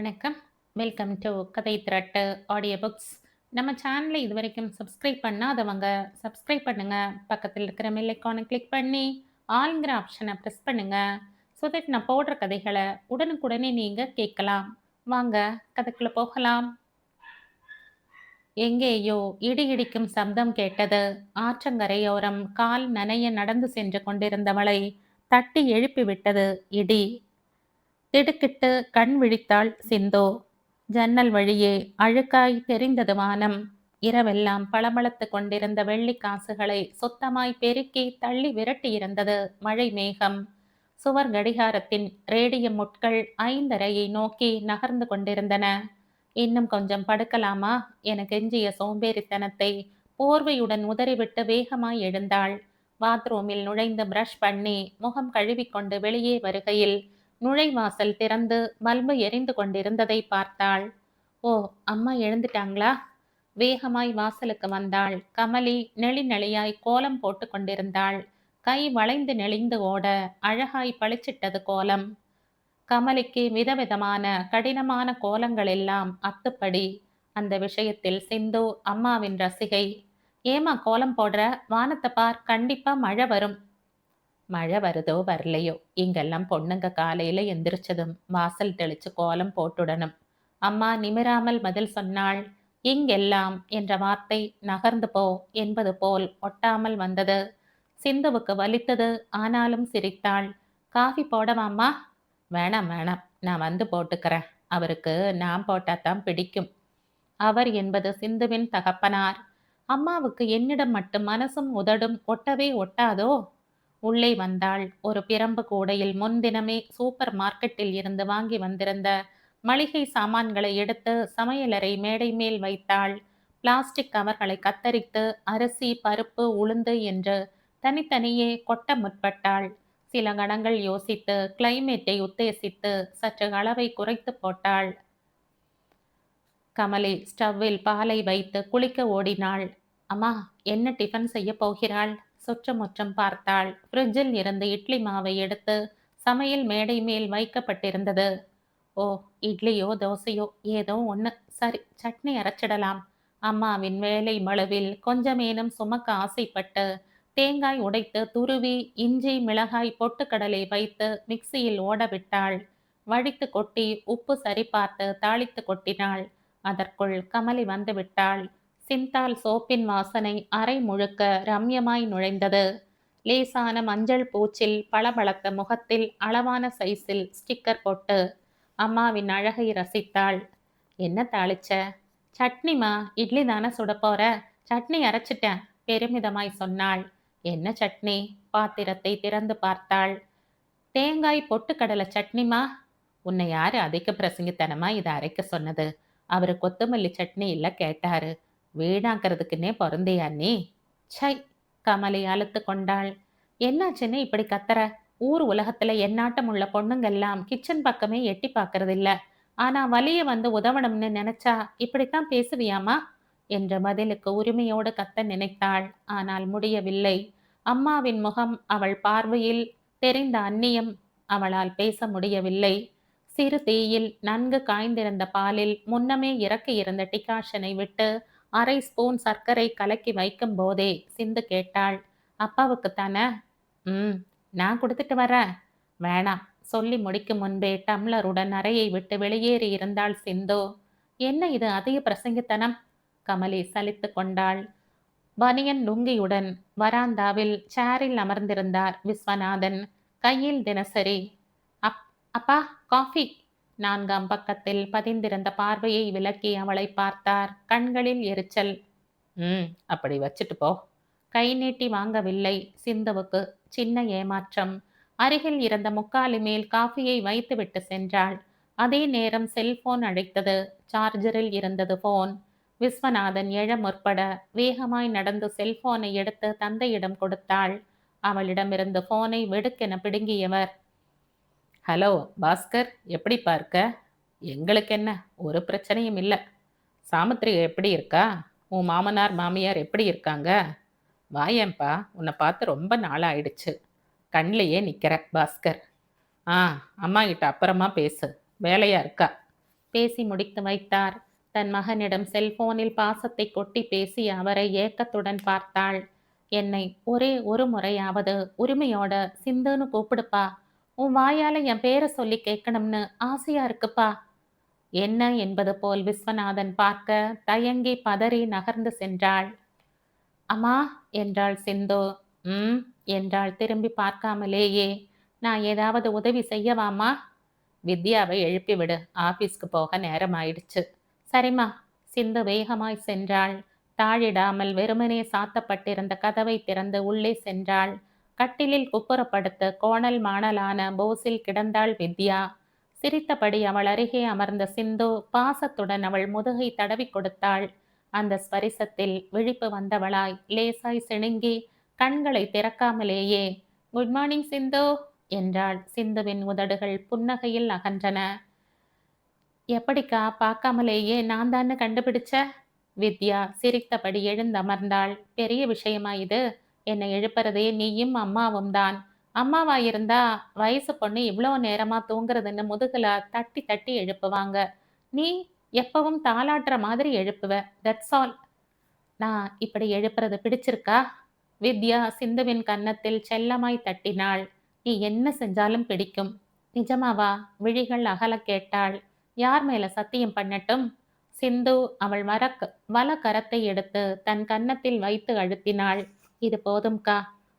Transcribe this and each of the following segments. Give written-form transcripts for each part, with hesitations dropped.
வணக்கம். Welcome to கதை திரட்டு audio books. நம்ம சேனலை இதுவரைக்கும் சப்ஸ்கிரைப் பண்ணாதவங்க சப்ஸ்கிரைப் பண்ணுங்க. பக்கத்தில் இருக்கிற பெல் ஐகானை கிளிக் பண்ணி ஆல்ங்கிற ஆப்ஷனை ப்ரெஸ் பண்ணுங்க. ஸோ தட் நான் போடுற கதைகளை உடனுக்குடனே நீங்க கேட்கலாம். வாங்க கதைக்குள்ள போகலாம். எங்கேயோ இடி இடிக்கும் சப்தம் கேட்டது. ஆற்றங்கரையோரம் கால் நனைய நடந்து சென்று கொண்டிருந்தவளை தட்டி எழுப்பி விட்டது இடி. திடுக்கிட்டு கண் விழித்தாள் சிந்து. ஜன்னல் வழியே அழுக்காய் தெரிந்தது வானம். இரவெல்லாம் பளபளத்து கொண்டிருந்த வெள்ளி காசுகளை சுத்தமாய் பெருக்கி தள்ளி விரட்டியிருந்தது மழை மேகம். சுவர் கடிகாரத்தின் ரேடியம் முட்கள் 5:30 நோக்கி நகர்ந்து கொண்டிருந்தன. இன்னும் கொஞ்சம் படுக்கலாமா என கெஞ்சிய சோம்பேறித்தனத்தை போர்வையுடன் உதறிவிட்டு வேகமாய் எழுந்தாள். பாத்ரூமில் நுழைந்து பிரஷ் பண்ணி முகம் கழுவிக்கொண்டு வெளியே வருகையில் நுழைவாசல் திறந்து பல்பு எரிந்து கொண்டிருந்ததை பார்த்தாள். ஓ, அம்மா எழுந்துட்டாங்களா? வேகமாய் வாசலுக்கு வந்தாள். கமலி நெளி நெளியாய் கோலம் போட்டு கொண்டிருந்தாள். கை வளைந்து நெளிந்து ஓட அழகாய் பளிச்சிட்டது கோலம். கமலிக்கு விதவிதமான கடினமான கோலங்கள் எல்லாம் அத்துப்படி. அந்த விஷயத்தில் சிந்து அம்மாவின் ரசிகை. ஏமா கோலம் போடுற? வானத்தை பார், கண்டிப்பா மழை வரும். மழை வருதோ வரலையோ, இங்கெல்லாம் பொண்ணுங்க காலையில எந்திரிச்சதும் வாசல் தெளிச்சு கோலம் போட்டுடணும். அம்மா நிமிராமல் பதில் சொன்னாள். இங்கெல்லாம் என்ற வார்த்தை நகர்ந்து போ என்பது போல் ஒட்டாமல் வந்தது. சிந்துவுக்கு வலித்தது. ஆனாலும் சிரித்தாள். காஃபி போடவாம்மா? வேணாம் வேணாம், நான் வந்து போட்டுக்கிறேன். அவருக்கு நான் போட்டாதான் பிடிக்கும். அவர் என்பது சிந்துவின் தகப்பனார். அம்மாவுக்கு என்னிடம் மட்டும் மனசும் உதடும் ஒட்டவே ஒட்டாதோ? உள்ளே வந்தாள். ஒரு பிரம்பு கூடையில் முன்தினமே சூப்பர் மார்க்கெட்டில் இருந்து வாங்கி வந்திருந்த மளிகை சாமான்களை எடுத்து சமையலறை மேடை மேல் வைத்தாள். பிளாஸ்டிக் கவர்களை கத்தரித்து அரிசி, பருப்பு, உளுந்து என்று தனித்தனியே கொட்ட முற்பட்டாள். சில கணங்கள் யோசித்து கிளைமேட்டை உத்தேசித்து சற்று அளவை குறைத்து போட்டாள். கமலி ஸ்டவ்வில் பாலை வைத்து குளிக்க ஓடினாள். அம்மா, என்ன டிஃபன் செய்ய போகிறாள்? சுற்றமுற்றம் பார்த்தாள். ஃப்ரிட்ஜில் இருந்து இட்லி மாவை எடுத்து சமையல் மேடை மேல் வைக்கப்பட்டிருந்தது. ஓ, இட்லியோ தோசையோ ஏதோ ஒன்று. சரி, சட்னி அரைச்சிடலாம். அம்மாவின் வேலை மழுவில் கொஞ்சமேனும் சுமக்க ஆசைப்பட்டு தேங்காய் உடைத்து துருவி இஞ்சி, மிளகாய், பொட்டுக்கடலை வைத்து மிக்சியில் ஓடவிட்டாள். வடித்து கொட்டி உப்பு சரி பார்த்து தாளித்து கொட்டினாள். அதற்குள் கமலி வந்து விட்டாள். சிந்தால் சோப்பின் வாசனை அறை முழுக்க ரம்யமாய் நுழைந்தது. லேசான மஞ்சள் பூச்சில் பளபளத்த முகத்தில் அளவான சைஸில் ஸ்டிக்கர் போட்டு அம்மாவின் அழகை ரசித்தாள். என்ன தாளிச்ச? சட்னிமா. இட்லி தானே சுட போற? சட்னி அரைச்சிட்டேன் பெருமிதமாய் சொன்னாள். என்ன சட்னி? பாத்திரத்தை திறந்து பார்த்தாள். தேங்காய் பொட்டுக்கடலை சட்னிமா. உன்னை யாரு அதிக பிரசங்கித்தனமா இதை அரைக்க சொன்னது? அவரு கொத்தமல்லி சட்னி இல்ல கேட்டாரு. வீணாக்கிறதுக்குன்னே பிறந்தியா நீ? சை! கமலி அழுத்து கொண்டாள். என்னாச்சுன்னு இப்படி கத்துற? ஊர் உலகத்துல எந்நாட்டம் உள்ள பொண்ணுங்கெல்லாம் கிச்சன் பக்கமே எட்டி பார்க்கறது இல்ல. ஆனா வலிய வந்து உதவணும்னு நினைச்சா இப்படித்தான் பேசுவியாமா என்ற பதிலுக்கு உரிமையோடு கத்த நினைத்தாள். ஆனால் முடியவில்லை. அம்மாவின் முகம் அவள் பார்வையில் தெரிந்த அந்நியம். அவளால் பேச முடியவில்லை. சிறு தீயில் நன்கு காய்ந்திருந்த பாலில் முன்னமே இறக்கி இருந்த டிகாஷனை விட்டு அரை ஸ்பூன் சர்க்கரை கலக்கி வைக்கும் போதே சிந்து கேட்டாள். அப்பாவுக்குத்தானே? நான் கொடுத்துட்டு வரேன். வேணாம். சொல்லி முடிக்கும் முன்பே டம்ளருடன் அறையை விட்டு வெளியேறி இருந்தாள் சிந்து. என்ன இது அதிக பிரசங்கித்தனம்? கமலி சலித்து கொண்டாள். பனியன் லுங்கியுடன் வராந்தாவில் சேரில் அமர்ந்திருந்தார் விஸ்வநாதன். கையில் தினசரி. அப் அப்பா, காஃபி. 4ஆம் பக்கத்தில் பதிந்திருந்த பார்வையை விலக்கி அவளை பார்த்தார். கண்களில் எரிச்சல். அப்படி வச்சுட்டு போ. கை நீட்டி வாங்கவில்லை. சிந்துவுக்கு சின்ன ஏமாற்றம். அருகில் இருந்த முக்காலி மேல் காஃபியை வைத்துவிட்டு சென்றாள். அதே நேரம் செல்போன் அழைத்தது. சார்ஜரில் இருந்தது போன். விஸ்வநாதன் எழ முற்பட வேகமாய் நடந்து செல்போனை எடுத்து தந்தையிடம் கொடுத்தாள். அவளிடமிருந்து போனை வெடுக்கென பிடுங்கியவர். ஹலோ பாஸ்கர், எப்படி பார்க்க? எங்களுக்கு என்ன, ஒரு பிரச்சனையும் இல்லை. சாமுத்திரி எப்படி இருக்கா? உன் மாமனார் மாமியார் எப்படி இருக்காங்க? வாயேன்பா, உன்னை பார்த்து ரொம்ப நாளாயிடுச்சு. கண்ணிலேயே நிற்கிற பாஸ்கர். அம்மா கிட்ட அப்புறமா பேசு, வேலையா இருக்கா? பேசி முடித்து வைத்தார். தன் மகனிடம் செல்போனில் பாசத்தை கொட்டி பேசி அவரை ஏக்கத்துடன் பார்த்தாள். என்னை ஒரே ஒரு முறையாவது உரிமையோட சிந்துன்னு கூப்பிடுப்பா. உன் வாயால என் பேரை சொல்லி கேட்கணும்னு ஆசையா இருக்குப்பா. என்ன என்பது போல் விஸ்வநாதன் பார்க்க தயங்கி பதறி நகர்ந்து சென்றாள். அம்மா என்றாள் சிந்து. ம் என்றாள் திரும்பி பார்க்காமலேயே. நான் ஏதாவது உதவி செய்யவாம்மா? வித்யாவை எழுப்பிவிடு, ஆபீஸ்க்கு போக நேரம் ஆயிடுச்சு. சரிம்மா. சிந்து வேகமாய் சென்றாள். தாழிடாமல் வெறுமனே சாத்தப்பட்டிருந்த கதவை திறந்து உள்ளே சென்றாள். கட்டிலில் குப்புறப்படுத்த கோணல் மாணலான போஸில் கிடந்தாள் வித்யா. சிரித்தபடி அவள் அருகே அமர்ந்த சிந்து பாசத்துடன் அவள் முதுகை தடவி கொடுத்தாள். அந்த ஸ்பரிசத்தில் விழிப்பு வந்தவளாய் லேசாய் சிணுங்கி கண்களை திறக்காமலேயே குட் மார்னிங் சிந்து என்றாள். சிந்துவின் உதடுகள் புன்னகையில் அகன்றன. எப்படிக்கா பார்க்காமலேயே நான் தானே கண்டுபிடிச்ச? வித்யா சிரித்தபடி எழுந்தமர்ந்தாள். பெரிய விஷயமா இது? என்னை எழுப்புறதே நீயும் அம்மாவும் தான். அம்மாவாயிருந்தா வயசு பொண்ணு இவ்வளோ நேரமா தூங்குறதுன்னு முதுகுல தட்டி தட்டி எழுப்புவாங்க. நீ எப்பவும் தாலாட்டுற மாதிரி எழுப்புவ. That's all. நான் இப்படி எழுப்புறது பிடிச்சிருக்கா? வித்யா சிந்துவின் கன்னத்தில் செல்லமாய் தட்டினாள். நீ என்ன செஞ்சாலும் பிடிக்கும். நிஜமாவா? விழிகள் அகல கேட்டாள். யார் மேல சத்தியம் பண்ணட்டும்? சிந்து அவள் வல கரத்தை எடுத்து தன் கன்னத்தில் வைத்து அழுத்தினாள். இது போதும்கா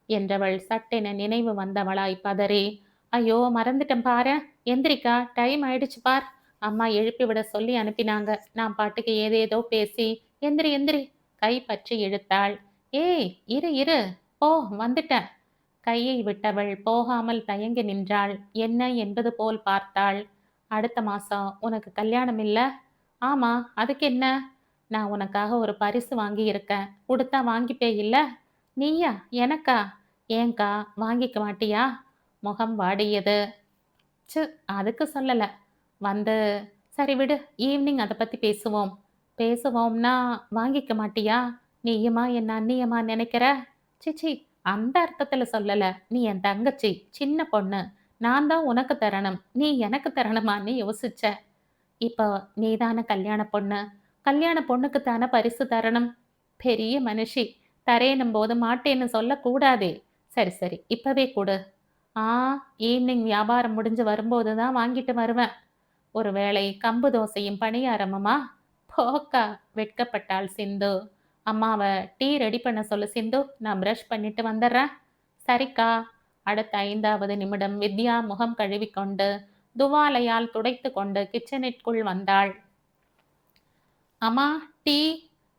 என்றவள் சட்டென நினைவு வந்தவளாய் பதறி, ஐயோ மறந்துட்டேன் பாரு. எந்திரிக்கா, டைம் ஆயிடுச்சு பார். அம்மா எழுப்பிவிட சொல்லி அனுப்பினாங்க. நான் பாட்டுக்கு ஏதேதோ பேசி எந்திரி எந்திரி கை பற்றி இழுத்தாள். ஏய் இரு இரு, போ வந்துட்டேன். கையை விட்டவள் போகாமல் தயங்கி நின்றாள். என்ன என்பது போல் பார்த்தாள். அடுத்த மாசம் உனக்கு கல்யாணம் இல்ல? ஆமா, அதுக்கு என்ன? நான் உனக்காக ஒரு பரிசு வாங்கி இருக்கேன். கொடுத்தா வாங்கிப்பே இல்ல? நீயா? எனக்கா? ஏங்கா வாங்கிக்க மாட்டியா? முகம் வாடியது. ச்சு, அதுக்கு சொல்லல. வந்து சரி விடு, ஈவினிங் அதை பத்தி பேசுவோம். பேசுவோம்னா வாங்கிக்க மாட்டியா? நீயுமா என்ன அந்நியமா நினைக்கிற? சிச்சி, அந்த அர்த்தத்துல சொல்லல. நீ என் தங்கச்சி, சின்ன பொண்ணு. நான் தான் உனக்கு தரணும், நீ எனக்கு தரணுமான்னு யோசிச்ச. இப்போ நீதான கல்யாண பொண்ணு. கல்யாண பொண்ணுக்கு தானே பரிசு தரணும். பெரிய மனுஷி, தரேனும் போது மாட்டேன்னு சொல்லக்கூடாதே. சரி சரி, இப்பவே கொடு. ஆ, ஈவினிங் வியாபாரம் முடிஞ்சு வரும்போது தான் வாங்கிட்டு வருவேன். ஒருவேளை கம்பு தோசையும் பணியாரமுமா? போக்கா, வெட்கப்பட்டாள் சிந்து. அம்மாவை டீ ரெடி பண்ண சொல்லு சிந்து, நான் ப்ரஷ் பண்ணிட்டு வந்துடுறேன். சரிக்கா. அடுத்த 5வது நிமிடம் வித்யா முகம் கழுவிக்கொண்டு துவாலையால் துடைத்து கொண்டு கிச்சனிற்குள் வந்தாள். அம்மா, டீ.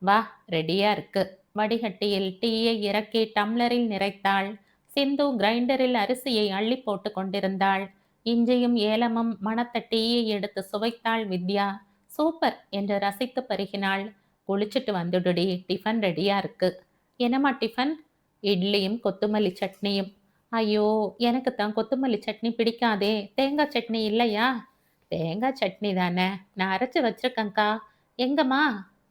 வா, ரெடியா இருக்கு. வடிகட்டியில் டீயை இறக்கி டம்ளரில் நிறைத்தாள். சிந்து கிரைண்டரில் அரிசியை அள்ளி போட்டு கொண்டிருந்தாள். இஞ்சியும் ஏலமும் மணத்த டீயை எடுத்து சுவைத்தாள் வித்யா. சூப்பர் என்று ரசித்து பருகினாள். குளிச்சுட்டு வந்துடுடி, டிஃபன் ரெடியா இருக்கு. என்னம்மா டிஃபன்? இட்லியும் கொத்துமல்லி சட்னியும். ஐயோ, எனக்கு தான் கொத்துமல்லி சட்னி பிடிக்காதே. தேங்காய் சட்னி இல்லையா? தேங்காய் சட்னி தானே, நான் அரைச்சு வச்சிருக்கேங்க்கா. எங்கம்மா?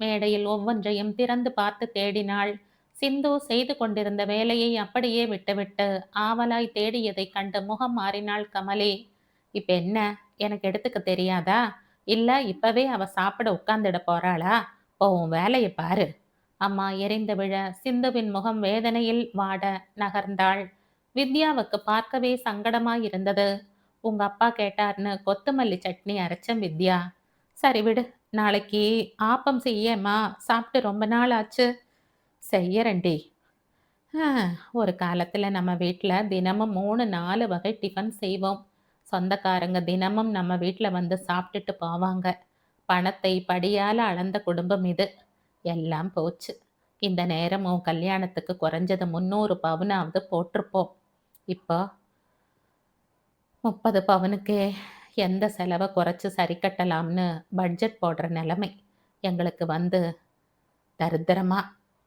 மேடையில் ஒவ்வொன்றையும் திறந்து பார்த்து தேடினாள். சிந்து செய்து கொண்டிருந்த வேலையை அப்படியே விட்டுவிட்டு ஆவலாய் தேடியதைக் கண்டு முகம் மாறினாள் கமலி. இப்ப என்ன, எனக்கு எடுத்துக்க தெரியாதா? இல்ல இப்பவே அவ சாப்பிட உட்கார்ந்துட போறாளா? உன் வேலையை பாரு. அம்மா எரிந்து விழ சிந்துவின் முகம் வேதனையில் வாட நகர்ந்தாள். வித்யாவுக்கு பார்க்கவே சங்கடமாயிருந்தது. உங்க அப்பா கேட்டார்னு கொத்தமல்லி சட்னி அரைச்சேன் வித்யா. சரி விடு, நாளைக்கு ஆப்பம் செய்யேம்மா. சாப்பிட்டு ரொம்ப நாள் ஆச்சு. செய்யறேன்டி. ஒரு காலத்துல நம்ம வீட்டில் தினமும் 3-4 வகை டிஃபன் செய்வோம். சொந்தக்காரங்க தினமும் நம்ம வீட்டில் வந்து சாப்பிட்டுட்டு போவாங்க. பணத்தை படியால் அளந்த குடும்பம் இது. எல்லாம் போச்சு. இந்த நேரம் உன் கல்யாணத்துக்கு குறைஞ்சது 300 பவுனாவது போட்டிருப்போம். இப்போ 30 பவுனுக்கே எந்த செலவை குறைச்சி சரி கட்டலாம்னு பட்ஜெட் போடுற நிலைமை எங்களுக்கு வந்து தரித்திரமா.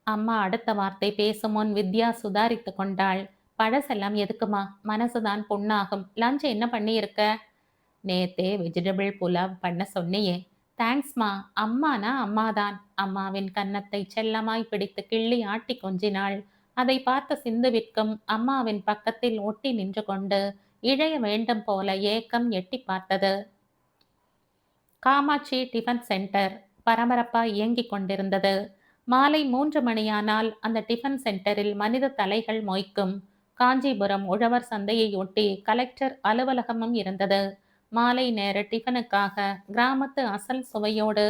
அம்மா அடுத்த வார்த்தை பேசும் முன் வித்யா சுதாரித்து கொண்டாள். பழசெல்லாம் எதுக்குமா? மனசுதான் புண்ணாகும். லஞ்ச் என்ன பண்ணியிருக்க? நேத்தே வெஜிடபிள் புலாவ் பண்ண சொன்னியே. தேங்க்ஸ்மா. அம்மானா அம்மாதான். அம்மாவின் கன்னத்தை செல்லமாய் பிடித்து கிள்ளி ஆட்டி கொஞ்சினாள். அதை பார்த்த சிந்துவிற்கும் அம்மாவின் பக்கத்தில் ஒட்டி நின்று கொண்டு இழைய வேண்டும் போல ஏக்கம் எட்டி பார்த்தது. காமாட்சி டிஃபன் சென்டர் பரபரப்பாய் இயங்கிக் கொண்டிருந்தது. மாலை 3 மணியானால் அந்த டிஃபன் சென்டரில் மனித தலைகள் மொய்க்கும். காஞ்சிபுரம் உழவர் சந்தையை ஒட்டி கலெக்டர் அலுவலகமும் இருந்தது. மாலை நேர டிஃபனுக்காக கிராமத்து அசல் சுவையோடு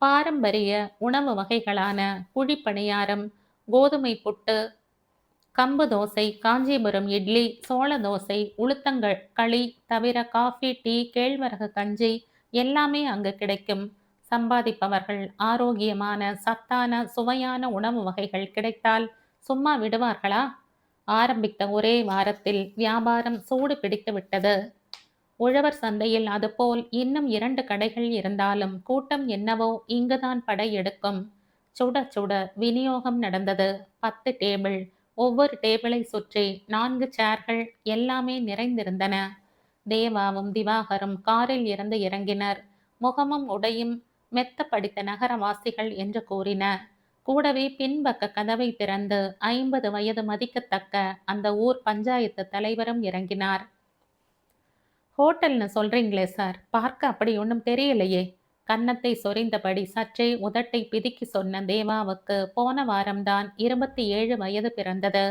பாரம்பரிய உணவு வகைகளான குழிப்பணியாரம், கோதுமை புட்டு, கம்பு தோசை, காஞ்சிபுரம் இட்லி, சோள தோசை, உளுத்தங்கள் களி தவிர காஃபி, டீ, கேழ்வரகு கஞ்சி எல்லாமே அங்கு கிடைக்கும். சம்பாதிப்பவர்கள் ஆரோக்கியமான, சத்தான, சுவையான உணவு வகைகள் கிடைத்தால் சும்மா விடுவார்களா? ஆரம்பித்த ஒரே வாரத்தில் வியாபாரம் சூடு பிடித்து விட்டது. உழவர் சந்தையில் அதுபோல் இன்னும் 2 கடைகள் இருந்தாலும் கூட்டம் என்னவோ இங்குதான் படையெடுக்கும். சுட சுட விநியோகம் நடந்தது. 10 டேபிள், ஒவ்வொரு டேபிளை சுற்றி 4 சேர்கள் எல்லாமே நிறைந்திருந்தன. தேவாவும் திவாகரும் காரில் இருந்து இறங்கினர். முகமும் உடையும் மெத்த படித்த நகரவாசிகள் என்று கூறின. கூடவே பின்பக்க கதவை திறந்து 50 வயது மதிக்கத்தக்க அந்த ஊர் பஞ்சாயத்து தலைவரும் இறங்கினார். ஹோட்டல்னு சொல்றீங்களே சார், பார்க்க அப்படி ஒன்றும் தெரியலையே. கன்னத்தை சொரிந்தபடி சற்றே உதட்டை பிதுக்கி சொன்ன தேவாவுக்கு போன வாரம்தான் 27 வயது பிறந்தது.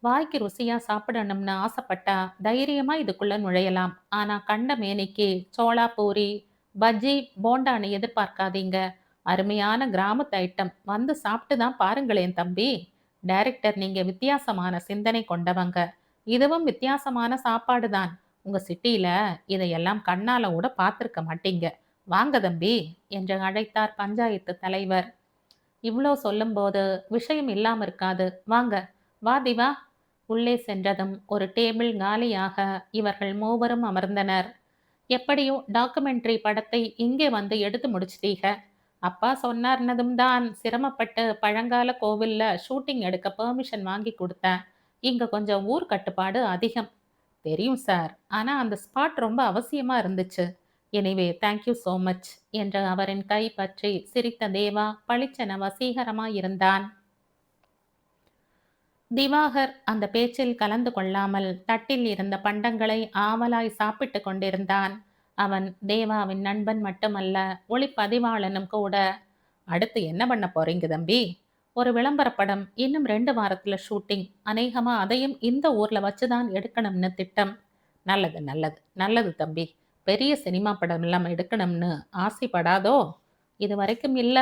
வாய்க்கு ருசியா சாப்பிடணும்னு ஆசைப்பட்டா தைரியமா இதுக்குள்ள நுழையலாம். ஆனா கண்ட மேனிக்கு சோளா பூரி, பஜ்ஜி, போண்டான்னு எதிர்பார்க்காதீங்க. அருமையான கிராமத்து ஐட்டம், வந்து சாப்பிட்டு தான் பாருங்களேன் தம்பி. டைரக்டர், நீங்க வித்தியாசமான சிந்தனை கொண்டவங்க. இதுவும் வித்தியாசமான சாப்பாடு தான். உங்க சிட்டியில இதையெல்லாம் கண்ணால கூட பார்த்திருக்க மாட்டீங்க. வாங்க தம்பி என்று அழைத்தார் பஞ்சாயத்து தலைவர். இவ்ளோ சொல்லும்போது விஷயம் இல்லாம இருக்காது. வாங்க, வா திவா. உள்ளே சென்றதும் ஒரு டேபிள் காலியாக இவர்கள் மூவரும் அமர்ந்தனர். எப்படியோ டாக்குமெண்ட்ரி படத்தை இங்கே வந்து எடுத்து முடிச்சிட்டீங்க. அப்பா சொன்னார்னதும் தான் சிரமப்பட்டு பழங்கால கோவில்ல ஷூட்டிங் எடுக்க பெர்மிஷன் வாங்கி கொடுத்தேன். இங்க கொஞ்சம் ஊர் கட்டுப்பாடு அதிகம். தெரியும் சார், ஆனா அந்த ஸ்பாட் ரொம்ப அவசியமா இருந்துச்சு. எனிவே தேங்க்யூ சோ மச் என்று அவரின் கை பற்றி சிரித்த தேவா பளிச்சென வசீகரமாயிருந்தான். திவாகர் அந்த பேச்சில் கலந்து கொள்ளாமல் தட்டில் இருந்த பண்டங்களை ஆவலாய் சாப்பிட்டு கொண்டிருந்தான். அவன் தேவாவின் நண்பன் மட்டுமல்ல, ஒளிப்பதிவாளனும் கூட. அடுத்து என்ன பண்ண போறீங்க தம்பி? ஒரு விளம்பர படம், இன்னும் 2 வாரத்துல ஷூட்டிங். அநேகமா அதையும் இந்த ஊர்ல வச்சுதான் எடுக்கணும்னு திட்டம். நல்லது நல்லது நல்லது தம்பி. பெரிய சினிமா படம் எல்லாம் எடுக்கணும்னு ஆசைப்படாதோ? இது வரைக்கும் இல்ல.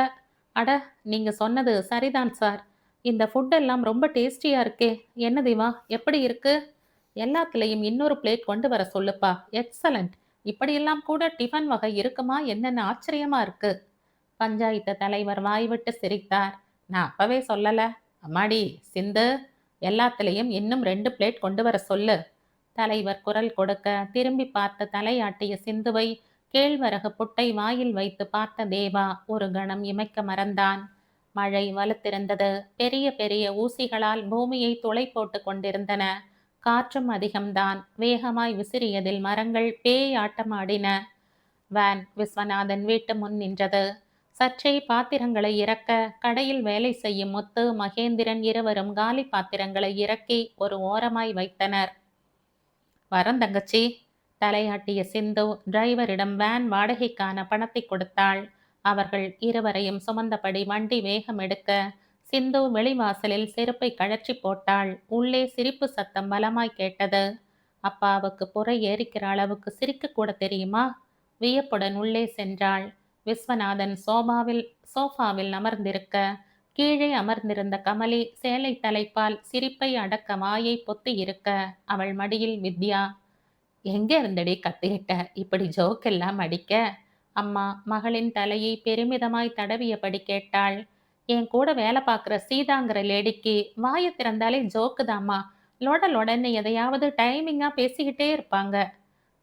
அட, நீங்க சொன்னது சரிதான் சார். இந்த ஃபுட் எல்லாம் ரொம்ப டேஸ்டியா இருக்கே. என்ன திவா, எப்படி இருக்கு? எல்லாத்துலயும் இன்னொரு பிளேட் கொண்டு வர சொல்லுப்பா. எக்ஸலண்ட். இப்படியெல்லாம் கூட டிஃபன் வகை இருக்குமா என்னன்னு ஆச்சரியமா இருக்கு. பஞ்சாயத்து தலைவர் வாய்விட்டு சிரித்தார். நான் அப்பவே சொல்லல? அம்மாடி சிந்து, எல்லாத்துலயும் இன்னும் 2 பிளேட் கொண்டு வர சொல்லு. தலைவர் குரல் கொடுக்க திரும்பி பார்த்த தலையாட்டிய சிந்துவை கேழ்வரகு புட்டை வாயில் வைத்து பார்த்த தேவா ஒரு கணம் இமைக்க மறந்தான். மழை வலுத்திருந்தது. பெரிய பெரிய ஊசிகளால் பூமியை துளை போட்டு கொண்டிருந்தன. காற்றும் அதிகம்தான். வேகமாய் விசிறியதில் மரங்கள் பேய் ஆட்டமாடின. வேன் விஸ்வநாதன் வீட்டு முன் நின்றது. சற்றே பாத்திரங்களை இறக்க கடையில் வேலை செய்யும் முத்து, மகேந்திரன் இருவரும் காலி பாத்திரங்களை இறக்கி ஒரு ஓரமாய் வைத்தனர். வரேன் தங்கச்சி. தலையாட்டிய சிந்து டிரைவரிடம் வேன் வாடகைக்கான பணத்தை கொடுத்தாள். அவர்கள் இருவரையும் சுமந்தபடி வண்டி வேகம் எடுக்க சிந்து வெளிவாசலில் செருப்பை கழற்றி போட்டாள். உள்ளே சிரிப்பு சத்தம் பலமாய் கேட்டது. அப்பாவுக்கு புறை ஏறிக்கிற அளவுக்கு சிரிக்க கூட தெரியுமா? வியப்புடன் உள்ளே சென்றாள். விஸ்வநாதன் சோஃபாவில் அமர்ந்திருக்க கீழே அமர்ந்திருந்த கமலி சேலை தலைப்பால் சிரிப்பை அடக்க வாயை பொத்தி இருக்க அவள் மடியில் வித்யா. எங்க இருந்தடி கத்துக்கிட்ட இப்படி ஜோக்கெல்லாம் அடிக்க? அம்மா மகளின் தலையை பெருமிதமாய் தடவியபடி கேட்டாள். என் கூட வேலை பார்க்குற சீதாங்கிற லேடிக்கு வாயை திறந்தாலே ஜோக்குதாம்மா. லொட லொடன்னு எதையாவது டைமிங்கா பேசிக்கிட்டே இருப்பாங்க.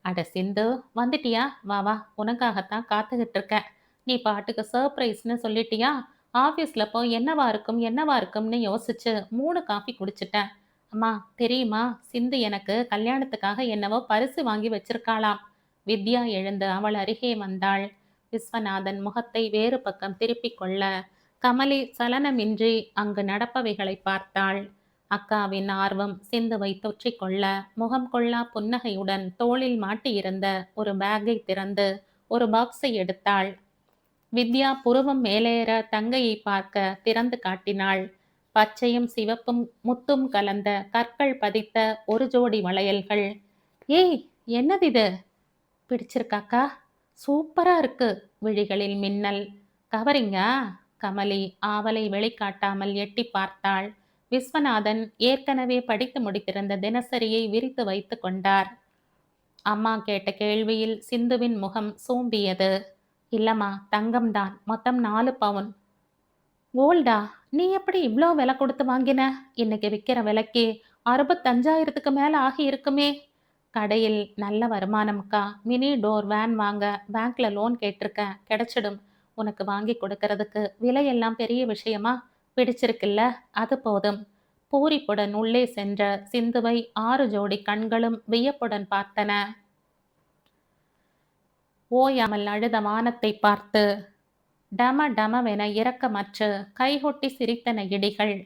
அட சிந்து, வந்துட்டியா? வா வா, உனக்காகத்தான் காத்துக்கிட்டு இருக்கேன். நீ பாட்டுக்கு சர்ப்ரைஸ்னு சொல்லிட்டியா? ஆஃபீஸில் போய் என்னவா இருக்கும் என்னவா இருக்கும்னு யோசிச்சு 3 காஃபி குடிச்சிட்டேன். அம்மா தெரியுமா, சிந்து எனக்கு கல்யாணத்துக்காக என்னவோ பரிசு வாங்கி வச்சிருக்காளாம். வித்யா எழுந்து அவள் அருகே வந்தாள். விஸ்வநாதன் முகத்தை வேறு பக்கம் திருப்பிக் கொள்ள கமலி சலனமின்றி அங்கு நடப்பவைகளை பார்த்தாள். அக்காவின் ஆர்வம் சிந்துவை தொற்றிக்கொள்ள முகம் கொள்ளா புன்னகையுடன் தோளில் மாட்டியிருந்த ஒரு பேக்கை திறந்து ஒரு பாக்ஸை எடுத்தாள். வித்யா புருவம் மேலேற தங்கையை பார்க்க திறந்து காட்டினாள். பச்சையும் சிவப்பும் முத்தும் கலந்த கற்கள் பதித்த ஒரு ஜோடி வளையல்கள். ஏய், என்னதிது? பிடிச்சிருக்காக்கா? சூப்பரா இருக்கு. விழிகளில் மின்னல். கவரிங்கா? கமலி ஆவலை வெளிக்காட்டாமல் எட்டி பார்த்தாள். விஸ்வநாதன் ஏற்கனவே படித்து முடித்திருந்த தினசரியை விரித்து வைத்து கொண்டார். அம்மா கேட்ட கேள்வியில் சிந்துவின் முகம் சூம்பியது. இல்லம்மா, தங்கம்தான். மொத்தம் 4 பவுன். கோல்டா? நீ எப்படி இவ்ளோ விலை கொடுத்து வாங்கின? இன்னைக்கு விற்கிற விலைக்கு 65,000க்கு மேல ஆகி இருக்குமே. கடையில் நல்ல வருமானம்க்கா. மினி டோர் வேன் வாங்க பேங்க்ல லோன் கேட்டிருக்கேன். கிடைச்சிடும். உனக்கு வாங்கி கொடுக்கறதுக்கு விலையெல்லாம் பெரிய விஷயமா? பிடிச்சிருக்குல்ல? அது போதும். பூரிப்புடன் உள்ளே சென்ற சிந்துவை 6 ஜோடி கண்களும் வியப்புடன் பார்த்தன. ஓயாமல் அழுத வானத்தை பார்த்து டம டமவென இரக்கமற்று கைகொட்டி சிரித்தன இடிகள்.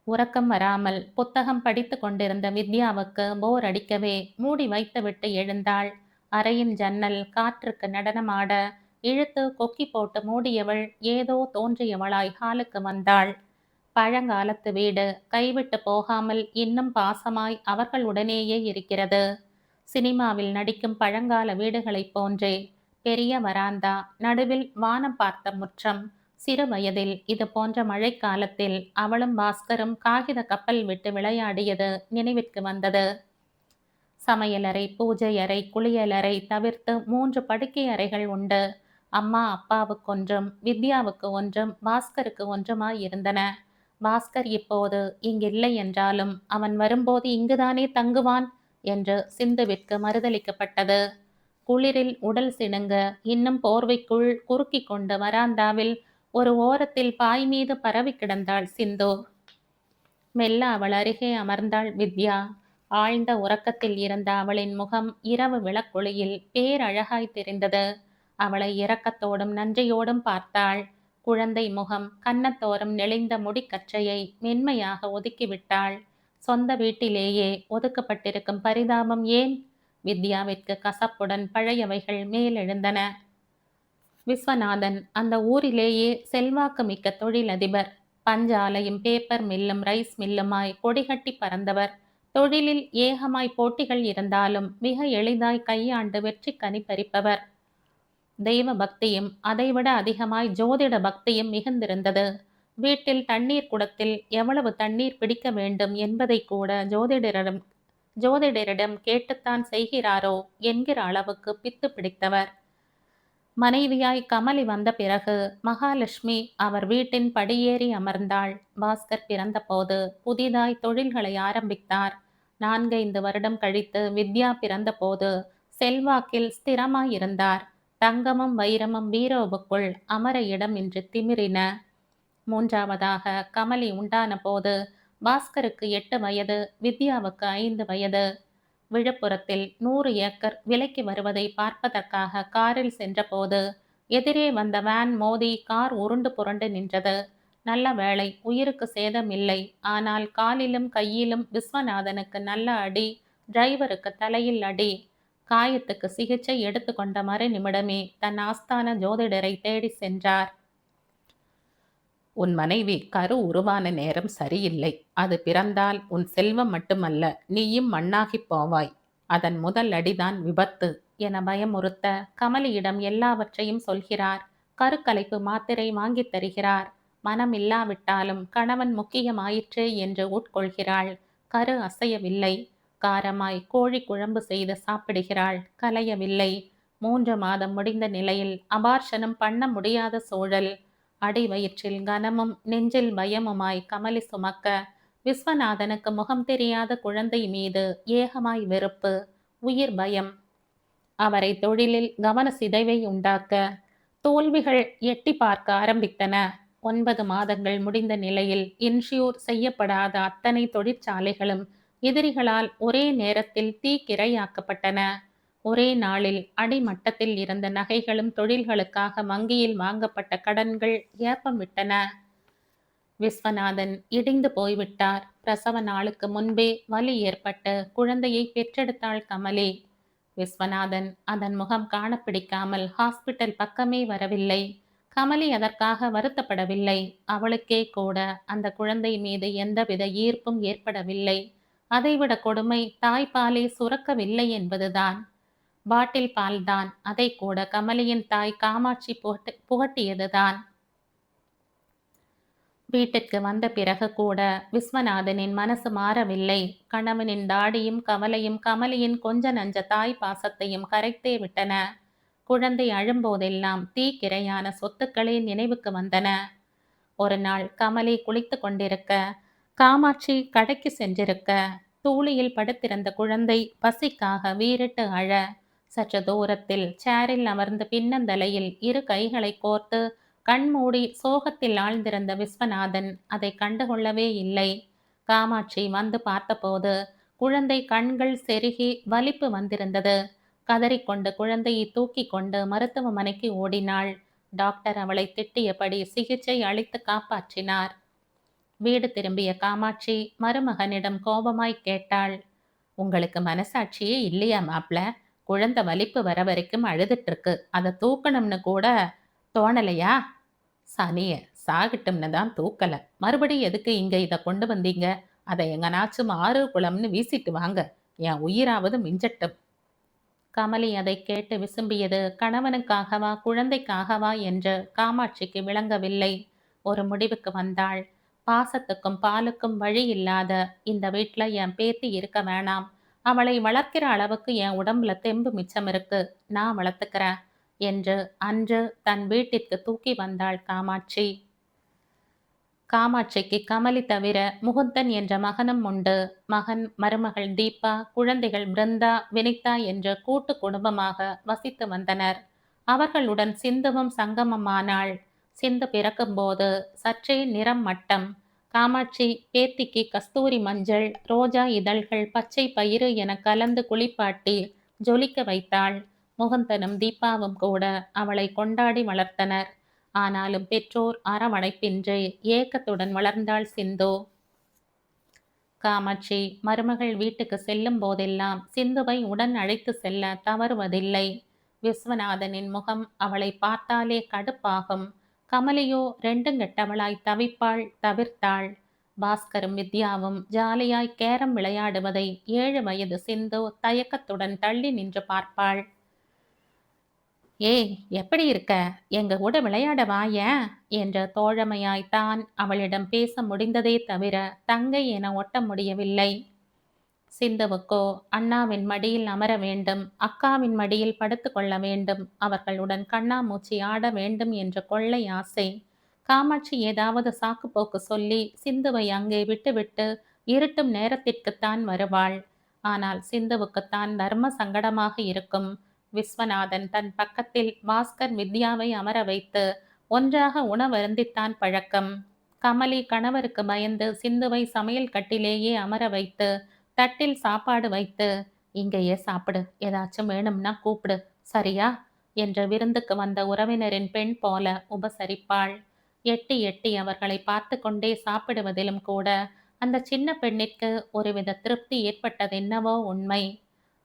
உறக்கம் வராமல் புத்தகம் படித்து கொண்டிருந்த வித்யாவுக்கு போர் அடிக்கவே மூடி வைத்துவிட்டு எழுந்தாள். அறையின் ஜன்னல் காற்றுக்கு நடனமாட இழுத்து கொக்கி போட்டு மூடியவள் ஏதோ தோன்றியவளாய் ஹாலுக்கு வந்தாள். பழங்காலத்து வீடு கைவிட்டு போகாமல் இன்னும் பாசமாய் அவர்களுடனேயே இருக்கிறது. சினிமாவில் நடிக்கும் பழங்கால வீடுகளைப் போன்றே பெரிய வராந்தா, நடுவில் வானம் பார்த்த முற்றம். சிறு வயதில் இது போன்ற மழைக்காலத்தில் அவளும் பாஸ்கரும் காகித கப்பல் விட்டு விளையாடியது நினைவிற்கு வந்தது. சமையலறை, பூஜை அறை, குளியலறை தவிர்த்து 3 படுக்கை அறைகள் உண்டு. அம்மா அப்பாவுக்கொன்றும், வித்யாவுக்கு ஒன்றும், பாஸ்கருக்கு ஒன்றுமாய் இருந்தன. பாஸ்கர் இப்போது இங்கில்லை என்றாலும் அவன் வரும்போது இங்குதானே தங்குவான் என்று சிந்துவிற்கு மறுதளிக்கப்பட்டது. குளிரில் உடல் சிணுங்க இன்னும் போர்வைக்குள் குறுக்கி கொண்டு வராந்தாவில் ஒரு ஓரத்தில் பாய் மீது பரவி கிடந்தாள் சிந்து. மெல்ல அவள் அருகே அமர்ந்தாள் வித்யா. ஆழ்ந்த உறக்கத்தில் இருந்த அவளின் முகம் இரவு விளக்கொளியில் பேரழகாய் தெரிந்தது. அவளை இரக்கத்தோடும் நன்றியோடும் பார்த்தாள். குழந்தை முகம், கன்னத்தோரம் நெளிந்த முடிக்கற்றையை மென்மையாக ஒதுக்கிவிட்டாள். சொந்த வீட்டிலேயே ஒதுக்கப்பட்டிருக்கும் பரிதாபம் ஏன்? வித்யாவிற்கு கசப்புடன் பழையவைகள் மேலெழுந்தன. விஸ்வநாதன் அந்த ஊரிலேயே செல்வாக்கு மிக்க தொழிலதிபர். பஞ்சாலையும் பேப்பர் மில்லும் ரைஸ் மில்லுமாய் கொடிகட்டி பறந்தவர். தொழிலில் ஏகமாய் போட்டிகள் இருந்தாலும் மிக எளிதாய் கையாண்டு வெற்றி கனி பறிப்பவர். தெய்வ பக்தியும் அதைவிட அதிகமாய் ஜோதிட பக்தியும் மிகுந்திருந்தது. வீட்டில் தண்ணீர் குடத்தில் எவ்வளவு தண்ணீர் பிடிக்க வேண்டும் என்பதை கூட ஜோதிடரிடம் கேட்டுத்தான் செய்கிறாரோ என்கிற அளவுக்கு பித்து பிடித்தவர். மனைவியாய் கமலி வந்த பிறகு மகாலட்சுமி அவர் வீட்டின் படியேறி அமர்ந்தாள். பாஸ்கர் பிறந்தபோது புதிதாய் தொழில்களை ஆரம்பித்தார். 4-5 வருடம் கழித்து வித்யா பிறந்தபோது செல்வாக்கில் ஸ்திரமாயிருந்தார். தங்கமும் வைரமும் பீரோவுக்குள் அமர இடமின்றி திமிரின. 3ஆவதாக கமலி உண்டான போது பாஸ்கருக்கு 8 வயது, வித்யாவுக்கு 5 வயது. விழுப்புரத்தில் 100 ஏக்கர் விலைக்கு வருவதை பார்ப்பதற்காக காரில் சென்றபோது எதிரே வந்த வேன் மோதி கார் உருண்டு புரண்டு நின்றது. நல்ல வேளை, உயிருக்கு சேதம் இல்லை. ஆனால் காலிலும் கையிலும் விஸ்வநாதனுக்கு நல்ல அடி, டிரைவருக்கு தலையில் அடி. காயத்துக்கு சிகிச்சை எடுத்துக்கொண்ட மறு நிமிடமே தன் ஆஸ்தான ஜோதிடரை தேடி சென்றார். உன் மனைவி கரு உருவான நேரம் சரியில்லை. அது பிறந்தால் உன் செல்வம் மட்டுமல்ல, நீயும் மண்ணாகிப் போவாய். அதன் முதல் அடிதான் விபத்து என பயமுறுத்த கமலியிடம் எல்லாவற்றையும் சொல்கிறார். கருக்கலைப்பு மாத்திரை வாங்கித் தருகிறார். மனம் இல்லாவிட்டாலும் கணவன் முக்கியமாயிற்றே என்று உட்கொள்கிறாள். கரு அசையவில்லை. காரமாய் கோழி குழம்பு செய்து சாப்பிடுகிறாள். கலையவில்லை. 3 மாதம் முடிந்த நிலையில் அபார்ஷனம் பண்ண முடியாத சூழல். அடி வயிற்றில் கனமும் நெஞ்சில் பயமுமாய் கமலி சுமக்க விஸ்வநாதனுக்கு முகம் தெரியாத குழந்தை மீது ஏகமாய் வெறுப்பு, உயிர் பயம். அவரை தொழிலில் கவன சிதைவை உண்டாக்க தோல்விகள் எட்டி பார்க்க ஆரம்பித்தன. 9 மாதங்கள் முடிந்த நிலையில் இன்ஷூர் செய்யப்படாத அத்தனை தொழிற்சாலைகளும் எதிரிகளால் ஒரே நேரத்தில் தீக்கிரையாக்கப்பட்டன. ஒரே நாளில் அடிமட்டத்தில் இருந்த நகைகளும் தொழில்களுக்காக வங்கியில் வாங்கப்பட்ட கடன்கள் ஏப்பம் விட்டன. விஸ்வநாதன் இடிந்து போய்விட்டார். பிரசவ நாளுக்கு முன்பே வலி ஏற்பட்டு குழந்தையை பெற்றெடுத்தாள் கமலி. விஸ்வநாதன் அதன் முகம் காண பிடிக்காமல் ஹாஸ்பிட்டல் பக்கமே வரவில்லை. கமலி அதற்காக வருத்தப்படவில்லை. அவளுக்கே கூட அந்த குழந்தை மீது எந்தவித ஈர்ப்பும் ஏற்படவில்லை. அதைவிட கொடுமை தாய்ப்பாலே சுரக்கவில்லை என்பதுதான். பாட்டில் பால்தான், அதை கூட கமலியின் தாய் காமாட்சி புகட்டியதுதான். வீட்டிற்கு வந்த பிறகு கூட விஸ்வநாதனின் மனசு மாறவில்லை. கணவனின் தாடியும் கவலையும் கமலியின் கொஞ்ச நஞ்ச தாய் பாசத்தையும் கரைத்தே விட்டன. குழந்தை அழும்போதெல்லாம் தீக்கிரையான சொத்துக்களே நினைவுக்கு வந்தன. ஒரு நாள் கமலி குளித்து கொண்டிருக்க, காமாட்சி கடைக்கு சென்றிருக்க, தூளியில் படுத்திருந்த குழந்தை பசிக்காக வீறிட்டு அழ, சற்று தூரத்தில் சேரில் அமர்ந்து பின்னந்தலையில் இரு கைகளை கோர்த்து கண்மூடி சோகத்தில் ஆழ்ந்திருந்த விஸ்வநாதன் அதை கண்டுகொள்ளவே இல்லை. காமாட்சி வந்து பார்த்தபோது குழந்தை கண்கள் செருகி வலிப்பு வந்திருந்தது. கதறிக்கொண்டு குழந்தையை தூக்கி கொண்டு மருத்துவமனைக்கு ஓடினாள். டாக்டர் அவளை திட்டியபடி சிகிச்சை அளித்து காப்பாற்றினார். வீடு திரும்பிய காமாட்சி மருமகனிடம் கோபமாய் கேட்டாள், உங்களுக்கு மனசாட்சியே இல்லையா மாப்ள? குழந்தை வலிப்பு வர வரைக்கும் அழுதுட்டு இருக்கு, அதை தூக்கணும்னு கூட தோணலையா? சனிய சாகட்டும்னு தான் தூக்கல. மறுபடியும் எதுக்கு இங்க இதை கொண்டு வந்தீங்க? அதை எங்கனாச்சும் ஆறு குளம்னு வீசிட்டு வாங்க, என் உயிராவது மிஞ்சட்டும். கமலி அதை கேட்டு விசும்பியது கணவனுக்காகவா குழந்தைக்காகவா என்று காமாட்சிக்கு விளங்கவில்லை. ஒரு முடிவுக்கு வந்தாள். பாசத்துக்கும் பாலுக்கும் வழி இல்லாத இந்த வீட்டில் என் பேத்தி இருக்க வேணாம். அவளை வளர்க்கிற அளவுக்கு என் உடம்புல தெம்பு மிச்சம் இருக்கு, நான் வளர்த்துக்கிறேன் என்று அன்று தன் வீட்டிற்கு தூக்கி வந்தாள் காமாட்சி. காமாட்சிக்கு கமலி தவிர முகுந்தன் என்ற மகனும் உண்டு. மகன், மருமகள் தீபா, குழந்தைகள் பிருந்தா, வினிதா என்ற கூட்டு குடும்பமாக வசித்து வந்தனர். அவர்களுடன் சிந்துவும் சங்கமமானாள். சிந்து பிறக்கும்போது சற்றே நிறம் மட்டம். காமாட்சி பேத்திக்கு கஸ்தூரி மஞ்சள், ரோஜா இதழ்கள், பச்சை பயிறு என கலந்து குளிப்பாட்டி ஜொலிக்க வைத்தாள். முகுந்தனும் தீபாவும் கூட அவளை கொண்டாடி வளர்த்தனர். ஆனாலும் பெற்றோர் அரவணைப்பின்றி ஏக்கத்துடன் வளர்ந்தாள் சிந்து. காமாட்சி மருமகள் வீட்டுக்கு செல்லும் போதெல்லாம் சிந்துவை உடன் அழைத்து செல்ல தவறுவதில்லை. விஸ்வநாதனின் முகம் அவளை பார்த்தாலே கடுப்பாகும். கமலியோ ரெண்டுங்கெட்டவளாய் தவிப்பாள், தவிர்த்தாள். பாஸ்கரும் வித்யாவும் ஜாலியாய் கேரம் விளையாடுவதை 7 வயது சிந்து தயக்கத்துடன் தள்ளி நின்று பார்ப்பாள். ஏய், எப்படி இருக்க? எங்க கூட விளையாட வாயேன் என்ற தோழமையாய்த்தான் அவளிடம் பேச முடிந்ததே தவிர தங்கை என ஒட்ட முடியவில்லை. சிந்துவுக்கோ அண்ணாவின் மடியில் அமர வேண்டும், அக்காவின் மடியில் படுத்து கொள்ள வேண்டும், அவர்களுடன் கண்ணாமூச்சி ஆட வேண்டும் என்ற கொள்ளை ஆசை. காமாட்சி ஏதாவது சாக்குப்போக்கு சொல்லி சிந்துவை அங்கே விட்டுவிட்டு இருட்டும் நேரத்திற்குத்தான் வருவாள். ஆனால் சிந்துவுக்குத்தான் தர்ம சங்கடமாக இருக்கும். விஸ்வநாதன் தன் பக்கத்தில் பாஸ்கர், வித்யாவை அமர வைத்து ஒன்றாக உணவருந்தித்தான் பழக்கம். கமலி கணவருக்கு பயந்து சிந்துவை சமையல் கட்டிலேயே அமர வைத்து தட்டில் சாப்பாடு வைத்து, இங்கேயே சாப்பிடு, ஏதாச்சும் வேணும்னா கூப்பிடு, சரியா என்று விருந்துக்கு வந்த உறவினரின் பெண் போல உபசரிப்பாள். எட்டி எட்டி அவர்களை பார்த்து கொண்டே சாப்பிடுவதிலும் கூட அந்த சின்ன பெண்ணிற்கு ஒருவித திருப்தி ஏற்பட்டதென்னவோ உண்மை.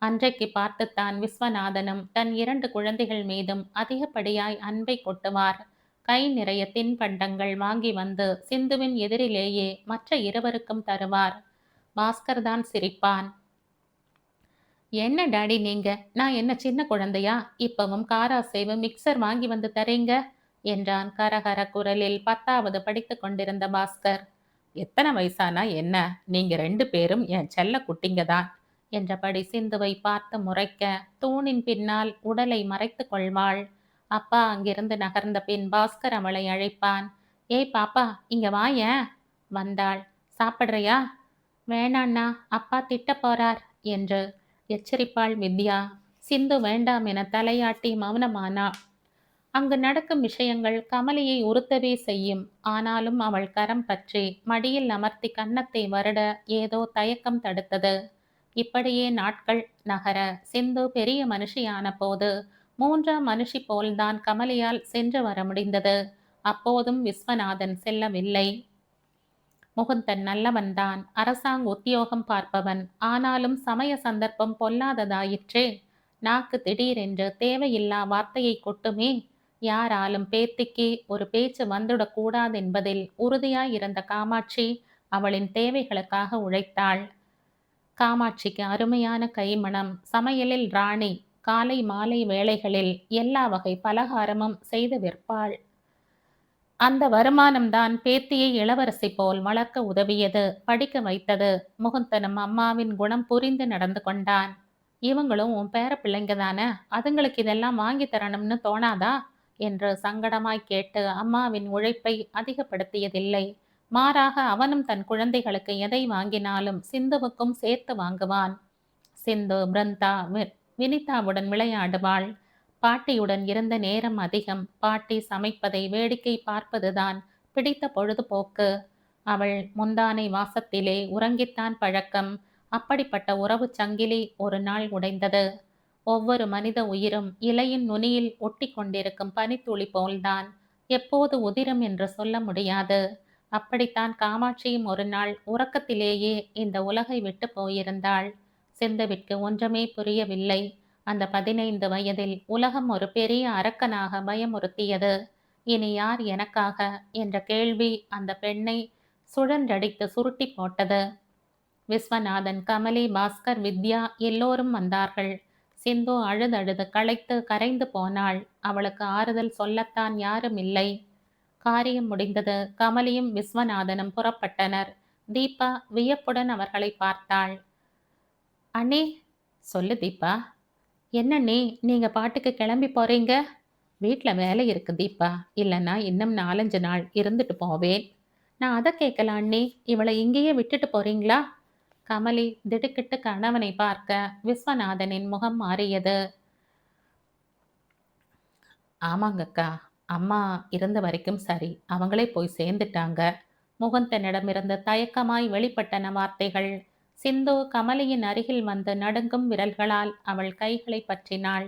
அன்றைக்கு பார்த்துத்தான் விஸ்வநாதனும் தன் 2 குழந்தைகள் மீதும் அதிகப்படியாய் அன்பை கொட்டுவார். கை நிறைய தின்பண்டங்கள் வாங்கி வந்து சிந்துவின் எதிரிலேயே மற்ற இருவருக்கும் தருவார். பாஸ்கர் தான் சிரிப்பான். என்ன டாடி நீங்க, நான் என்ன சின்ன குழந்தையா? இப்பவும் காராசேவு மிக்சர் வாங்கி வந்து தரீங்க என்றான் கரகர குரலில் 10வது படித்து கொண்டிருந்த பாஸ்கர். எத்தனை வயசானா என்ன, நீங்க 2 பேரும் என் செல்ல குட்டிங்க தான் என்றபடி சிந்துவை பார்த்து முறைக்க தூணின் பின்னால் உடலை மறைத்து கொள்வாள். அப்பா அங்கிருந்து நகர்ந்த பின் பாஸ்கர் அவளை அழைப்பான். ஏய் பாப்பா, இங்க வாயேன். வந்தாள். சாப்பிட்றியா? வேணாண்ணா, அப்பா திட்ட போறார் என்று எச்சரிப்பாள் வித்யா. சிந்து வேண்டாம் என தலையாட்டி மௌனமானாள். அங்கு நடக்கும் விஷயங்கள் கமலியை உறுத்தவே செய்யும். ஆனாலும் அவள் கரம் பற்றி மடியில் அமர்த்தி கன்னத்தை வருட ஏதோ தயக்கம் தடுத்தது. இப்படியே நாட்கள் நகர சிந்து பெரிய மனுஷியான போது 3ஆம் மனுஷி போல்தான் கமலியால் சென்று வர முடிந்தது. அப்போதும் விஸ்வநாதன் செல்லவில்லை. முகுந்தன் நல்லவன்தான், அரசாங்க உத்தியோகம் பார்ப்பவன். ஆனாலும் சமய சந்தர்ப்பம் பொல்லாததாயிற்றே. நாக்கு திடீரென்று தேவையில்லா வார்த்தையை கொட்டுமே. யாராலும் பேத்திக்கு ஒரு பேச்சு வந்துடக்கூடாதென்பதில் உறுதியாயிருந்த காமாட்சி அவளின் தேவைகளுக்காக உழைத்தாள். காமாட்சிக்கு அருமையான கைமணம், சமையலில் ராணி. காலை மாலை வேளைகளில் எல்லா வகை பலகாரமும் செய்து விற்பாள். அந்த வருமானம்தான் பேத்தியை இளவரசி போல் வளர்க்க உதவியது, படிக்க வைத்தது. முகுந்தனும் அம்மாவின் குணம் புரிந்து நடந்து கொண்டான். இவங்களும் உன் பேர பிள்ளைங்க தானே, அதுங்களுக்கு இதெல்லாம் வாங்கி தரணும்னு தோணாதா என்று சங்கடமாய் கேட்டு அம்மாவின் உழைப்பை அதிகப்படுத்தியதில்லை. மாறாக அவனும் தன் குழந்தைகளுக்கு எதை வாங்கினாலும் சிந்துவுக்கும் சேர்த்து வாங்குவான். சிந்து பிருந்தா வினிதாவுடன் விளையாடுவாள். பாட்டியுடன் இருந்த நேரம் அதிகம். பாட்டி சமைப்பதை வேடிக்கை பார்ப்பதுதான் பிடித்த பொழுதுபோக்கு. அவள் முந்தானை வாசத்திலே உறங்கித்தான் பழக்கம். அப்படிப்பட்ட உறவு சங்கிலி ஒரு நாள் உடைந்தது. ஒவ்வொரு மனித உயிரும் இலையின் நுனியில் ஒட்டி கொண்டிருக்கும் பனித்துளி போல்தான். எப்போது உதிரும் என்று சொல்ல முடியாது. அப்படித்தான் காமாட்சியும் ஒரு நாள் உறக்கத்திலேயே இந்த உலகை விட்டு போயிருந்தாள். சிந்துவிற்கு ஒன்றுமே புரியவில்லை. அந்த 15 வயதில் உலகம் ஒரு பெரிய அரக்கனாக பயமுறுத்தியது. இனி யார் எனக்காக என்ற கேள்வி அந்த பெண்ணை சுழன்றடித்து சுருட்டி போட்டது. விஸ்வநாதன், கமலி, பாஸ்கர், வித்யா எல்லோரும் வந்தார்கள். சிந்து அழுதழுது களைத்து கரைந்து போனாள். அவளுக்கு ஆறுதல் சொல்லத்தான் யாரும் இல்லை. காரியம் முடிந்தது. கமலியும் விஸ்வநாதனும் புறப்பட்டனர். தீபா வியப்புடன் அவர்களை பார்த்தாள். அண்ணே, சொல்லு தீபா. என்னண்ணே, நீங்க பாட்டுக்கு கிளம்பி போறீங்க? வீட்டில் வேலை இருக்கு தீபா, இல்லைன்னா இன்னும் 4-5 நாள் இருந்துட்டு போவேன். நான் அதை கேட்கல அண்ணே, இவளை இங்கேயே விட்டுட்டு போறீங்களா? கமலி திடுக்கிட்டு கணவனை பார்க்க விஸ்வநாதனின் முகம் மாறியது. ஆமாங்கக்கா, அம்மா இருந்த வரைக்கும் சரி, அவங்களே போய் சேர்ந்துட்டாங்க. முகுந்தனிடமிருந்து தயக்கமாய் வெளிப்பட்டன வார்த்தைகள். சிந்து கமலியின் அருகில் வந்து நடுங்கும் விரல்களால் அவள் கைகளை பற்றினாள்.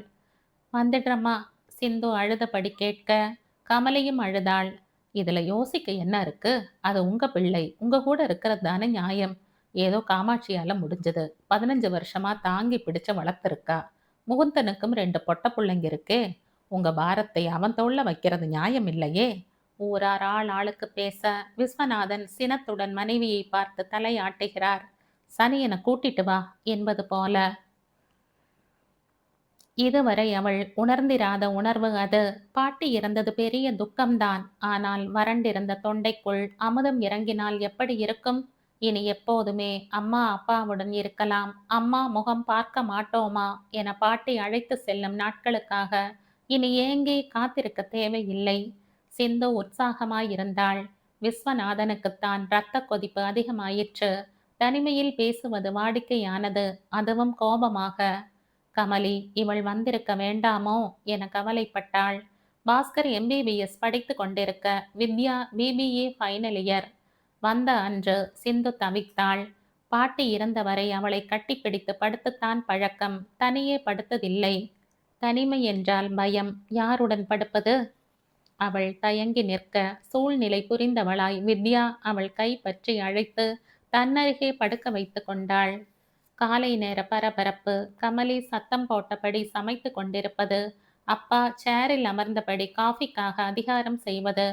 வந்துடுறம்மா, சிந்து அழுதபடி கேட்க கமலியும் அழுதாள். இதுல யோசிக்க என்ன இருக்கு? அது உங்க பிள்ளை, உங்க கூட இருக்கிறது தானே நியாயம். ஏதோ காமாட்சியால முடிஞ்சது. 15 வருஷமா தாங்கி பிடிச்சு வளர்த்துருக்கா. முகுந்தனுக்கும் 2 பொட்ட பிள்ளைங்க இருக்கே. உங்க பாரத்தை அவன் தோள்ல வைக்கிறது நியாயம் இல்லையே. ஊரார் ஆள் ஆளுக்கு பேச விஸ்வநாதன் சினத்துடன் மனைவியை பார்த்து தலையாட்டுகிறார். சனியனை கூட்டிட்டு வா என்பது போல. இதுவரை அவள் உணர்ந்திராத உணர்வு அது. பாட்டி இறந்தது பெரிய துக்கம்தான். ஆனால் வறண்டிருந்த தொண்டைக்குள் அமுதம் இறங்கினால் எப்படி இருக்கும்? இனி எப்போதுமே அம்மா அப்பாவுடன் இருக்கலாம், அம்மா முகம் பார்க்க மாட்டோமா என பாட்டி அழைத்து செல்லும் நாட்களுக்காக இனி ஏங்கே காத்திருக்க தேவையில்லை. சிந்து உற்சாகமாயிருந்தாள். விஸ்வநாதனுக்குத்தான் இரத்த கொதிப்பு அதிகமாயிற்று. தனிமையில் பேசுவது வாடிக்கையானது, அதுவும் கோபமாக. கமலி இவள் வந்திருக்க வேண்டாமோ என கவலைப்பட்டாள். பாஸ்கர் MBBS படித்து கொண்டிருக்க, வித்யா BBA ஃபைனல் இயர். வந்த அன்று சிந்து தவித்தாள். பாட்டி இருந்தவரை அவளை கட்டிப்பிடித்து படுத்துத்தான் பழக்கம், தனியே படுத்ததில்லை. தனிமை என்றால் பயம். யாருடன் படுப்பது? அவள் தயங்கி நிற்க சூழ்நிலை புரிந்தவளாய் வித்யா அவள் கை பற்றி அழைத்து தன்னருகே படுக்க வைத்து கொண்டாள். காலை நேர பரபரப்பு. கமலி சத்தம் போட்டபடி சமைத்து கொண்டிருப்பது. அப்பா சேரில் அமர்ந்தபடி காஃபிக்காக அதிகாரம் செய்வது.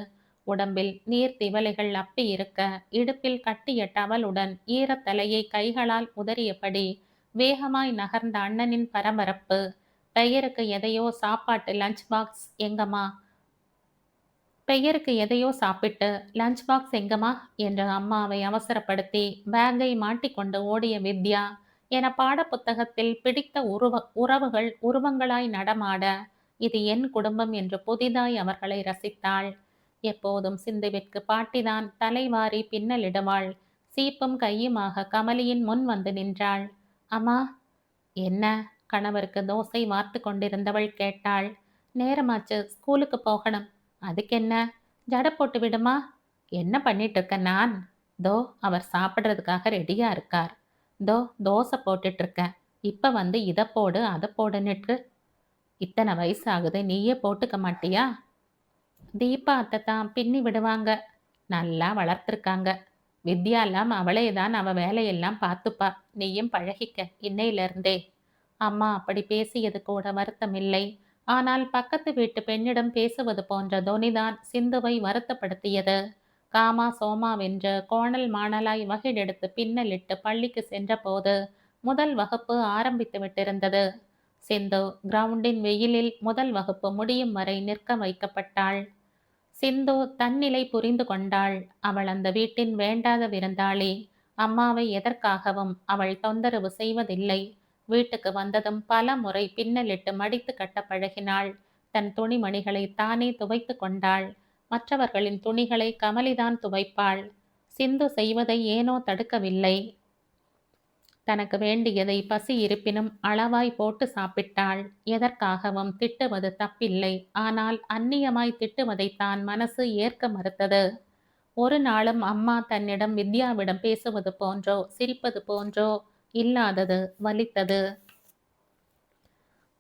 உடம்பில் நீர் திவலைகள் அப்பி இருக்க, இடுப்பில் கட்டிய டவலுடன் ஈரத்தலையை கைகளால் உதறியபடி வேகமாய் நகர்ந்த அண்ணனின் பரபரப்பு. பெயருக்கு எதையோ சாப்பாட்டு லஞ்ச் பாக்ஸ் எங்கம்மா, பெயருக்கு எதையோ சாப்பிட்டு லஞ்ச் பாக்ஸ் எங்கம்மா என்று அம்மாவை அவசரப்படுத்தி பேக்கை மாட்டிக்கொண்டு ஓடிய வித்யா என பாடப்புத்தகத்தில் பிடித்த உறவுகள் உருவங்களாய் நடமாட, இது என் குடும்பம் என்று புதிதாய் அவர்களை ரசித்தாள். எப்போதும் சிந்துவிற்கு பாட்டிதான் தலைவாரி பின்னலிடுவாள். சீப்பும் கையுமாக கமலியின் முன் வந்து நின்றாள். அம்மா. என்ன? கணவருக்கு தோசை வார்த்து கொண்டிருந்தவள் கேட்டாள். நேரமாச்சு, ஸ்கூலுக்கு போகணும். அதுக்கென்ன, ஜட போட்டு விடுமா. என்ன பண்ணிட்டு இருக்க? நான் தோ அவர் சாப்பிட்றதுக்காக ரெடியா இருக்கார். தோ தோசை போட்டுட்டு இருக்கேன். இப்ப வந்து இதை போடு அதை போடுன்னுட்டு. இத்தனை வயசு ஆகுது, நீயே போட்டுக்க மாட்டியா? தீபா அத்தை தான் பின்னி விடுவாங்க. நல்லா வளர்த்துருக்காங்க. வித்யா எல்லாம் அவளே தான் அவ வேலையெல்லாம் பார்த்துப்பா. நீயும் பழகிக்க இன்னையிலிருந்தே. அம்மா அப்படி பேசியது கூட வருத்தமில்லை. ஆனால் பக்கத்து வீட்டு பெண்ணிடம் பேசுவது போன்ற தொனிதான் சிந்துவை வருத்தப்படுத்தியது. காமா சோமாவென்று கோணல் மாணலாய் வகிடெடுத்து பின்னலிட்டு பள்ளிக்கு சென்றபோது முதல் வகுப்பு ஆரம்பித்து விட்டிருந்தது. சிந்து கிரவுண்டின் வெயிலில் முதல் வகுப்பு முடியும் வரை நிற்க வைக்கப்பட்டாள். சிந்து தன்னிலை புரிந்து கொண்டாள். அவள் அந்த வீட்டின் வேண்டாத விருந்தாளி. அம்மாவை எதற்காகவும் அவள் தொந்தரவு செய்வதில்லை. வீட்டுக்கு வந்ததும் பல முறை பின்னலிட்டு மடித்து கட்ட பழகினாள். தன் துணிமணிகளை தானே துவைத்து கொண்டாள். மற்றவர்களின் துணிகளை கமலிதான் துவைப்பாள். சிந்து செய்வதை ஏனோ தடுக்கவில்லை. தனக்கு வேண்டியதை பசி இருப்பினும் அளவாய் போட்டு சாப்பிட்டாள். எதற்காகவும் திட்டுவது தப்பில்லை. ஆனால் அந்நியமாய் திட்டுவதை தான் மனசு ஏற்க மறுத்தது. ஒரு நாளும் அம்மா தன்னிடம் வித்யாவிடம் பேசுவது போன்றோ சிரிப்பது போன்றோ இல்லாதது வலித்தது.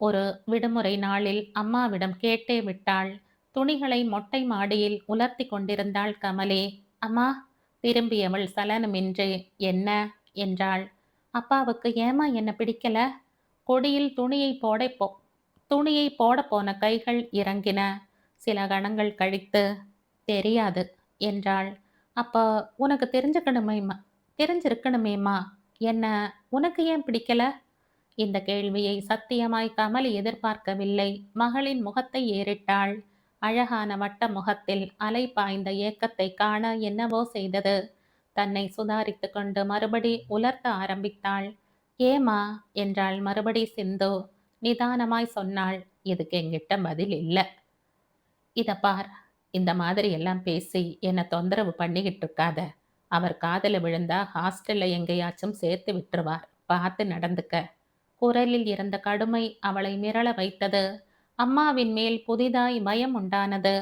ஒரு விடுமுறை நாளில் அம்மாவிடம் கேட்டே விட்டாள். துணிகளை மொட்டை மாடியில் உலர்த்தி கொண்டிருந்தாள் கமலே. அம்மா, திரும்பியவள் சலனமின்றி என்ன என்றாள். அப்பாவுக்கு ஏமா என்ன பிடிக்கல? கொடியில் துணியை போட போன கைகள் இறங்கின. சில கணங்கள் கழித்து தெரியாது என்றாள். அப்போ உனக்கு தெரிஞ்சிருக்கணுமேம்மா. என்ன உனக்கு ஏன் பிடிக்கல? இந்த கேள்வியை சத்தியமாய் கமலி எதிர்பார்க்கவில்லை. மகளின் முகத்தை ஏறிட்டாள். அழகான வட்ட முகத்தில் அலை பாய்ந்த ஏக்கத்தை காண என்னவோ செய்தது. தன்னை சுதாரித்து கொண்டு மறுபடி உலர்த்த ஆரம்பித்தாள். ஏமா என்றாள் மறுபடி சிந்து. நிதானமாய் சொன்னாள். இதுக்கு என்கிட்ட பதில் இல்லை. இத பார், இந்த மாதிரி எல்லாம் பேசி என்னை தொந்தரவு பண்ணிக்கிட்டு இருக்காத. அவர் காதல விழுந்தா ஹாஸ்டல்ல எங்கேயாச்சும் சேர்த்து விட்டுருவார். பார்த்து நடந்துக்க. குரலில் இருந்த கடுமை அவளை மிரள வைத்தது. அம்மாவின் மேல் புதிதாய் பயம் உண்டானது.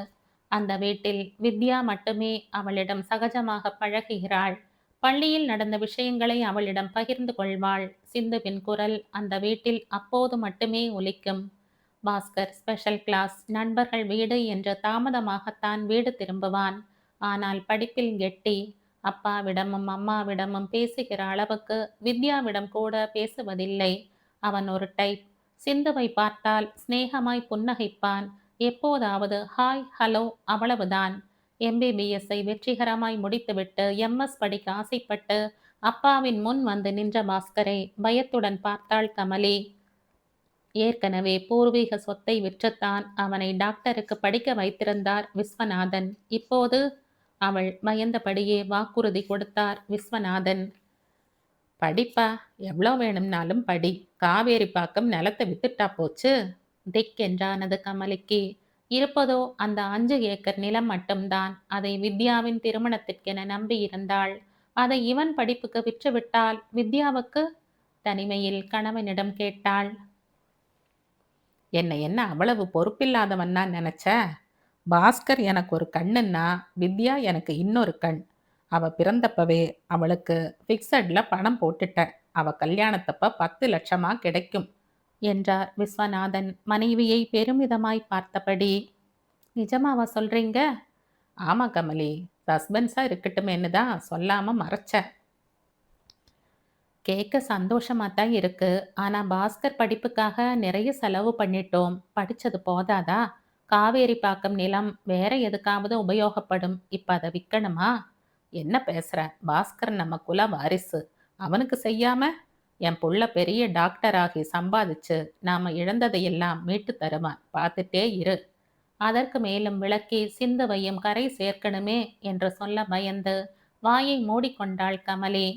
அந்த வீட்டில் வித்யா மட்டுமே அவளிடம் சகஜமாக பழகுகிறாள். பள்ளியில் நடந்த விஷயங்களை அவளிடம் பகிர்ந்து கொள்வாள். சிந்துவின் குரல் அந்த வீட்டில் அப்போது மட்டுமே ஒலிக்கும். பாஸ்கர் ஸ்பெஷல் கிளாஸ், நண்பர்கள் வீடு என்று தாமதமாகத்தான் வீடு திரும்புவான். ஆனால் படிப்பில் கெட்டி. அப்பாவிடமும் அம்மாவிடமும் பேசுகிற அளவுக்கு வித்யாவிடம் கூட பேசுவதில்லை. அவன் ஒரு டைப். சிந்துவை பார்த்தால் சிநேகமாய் புன்னகைப்பான். எப்போதாவது ஹாய் ஹலோ, அவ்வளவுதான். எம்பிபிஎஸ்ஐ வெற்றிகரமாய் முடித்துவிட்டு எம்எஸ் படிக்க ஆசைப்பட்டு அப்பாவின் முன் வந்து நின்ற பாஸ்கரை பயத்துடன் பார்த்தாள் கமலி. ஏற்கனவே பூர்வீக சொத்தை விற்றுத்தான் அவனை டாக்டருக்கு படிக்க வைத்திருந்தார் விஸ்வநாதன். இப்போது அவள் பயந்தபடியே வாக்குறுதி கொடுத்தார் விஸ்வநாதன். படிப்பா, எவ்வளோ வேணும்னாலும் படி. காவேரி பாக்கம் நிலத்தை வித்துட்டா போச்சு. திக் என்றானது கமலிக்கு. இருப்பதோ அந்த 5 ஏக்கர் நிலம் மட்டும்தான். அதை வித்யாவின் திருமணத்திற்கென நம்பியிருந்தாள். அதை இவன் படிப்புக்கு விற்றுவிட்டால் வித்யாவுக்கு? தனிமையில் கணவனிடம் கேட்டாள். என்ன அவ்வளவு பொறுப்பில்லாதவன்னா நினைச்ச? பாஸ்கர் எனக்கு ஒரு கண்ணுன்னா வித்யா எனக்கு இன்னொரு கண். அவ பிறந்தப்பவே அவளுக்கு ஃபிக்ஸட்ல பணம் போட்டுட்ட. அவ கல்யாணத்தப்ப 10 லட்சமா கிடைக்கும் என்றார் விஸ்வநாதன் மனைவியை பெருமிதமாய் பார்த்தபடி. நிஜமாவா சொல்றீங்க? ஆமா கமலி, சஸ்பென்ஸா இருக்கட்டுமேன்னு தான் சொல்லாம மறைச்ச. கேட்க சந்தோஷமா தான் இருக்கு. ஆனா பாஸ்கர் படிப்புக்காக நிறைய செலவு பண்ணிட்டோம். படிச்சது போதாதா? காவேரி பாக்கம் நிலம் வேற எதுக்காவது உபயோகப்படும். இப்ப அதை விற்கணுமா? என்ன பேசுற? பாஸ்கர் நம்ம குல வாரிசு. அவனுக்கு செய்யாம? என் புள்ள பெரிய டாக்டர் ஆகி சம்பாதிச்சு நாம இழந்ததையெல்லாம் மீட்டு தருவான். பார்த்துட்டே இரு. அதற்கு மேலும் விளக்கி சிந்துவையும் கரை சேர்க்கணுமே என்று சொல்ல பயந்து வாயை மூடிக்கொண்டாள் கமலி.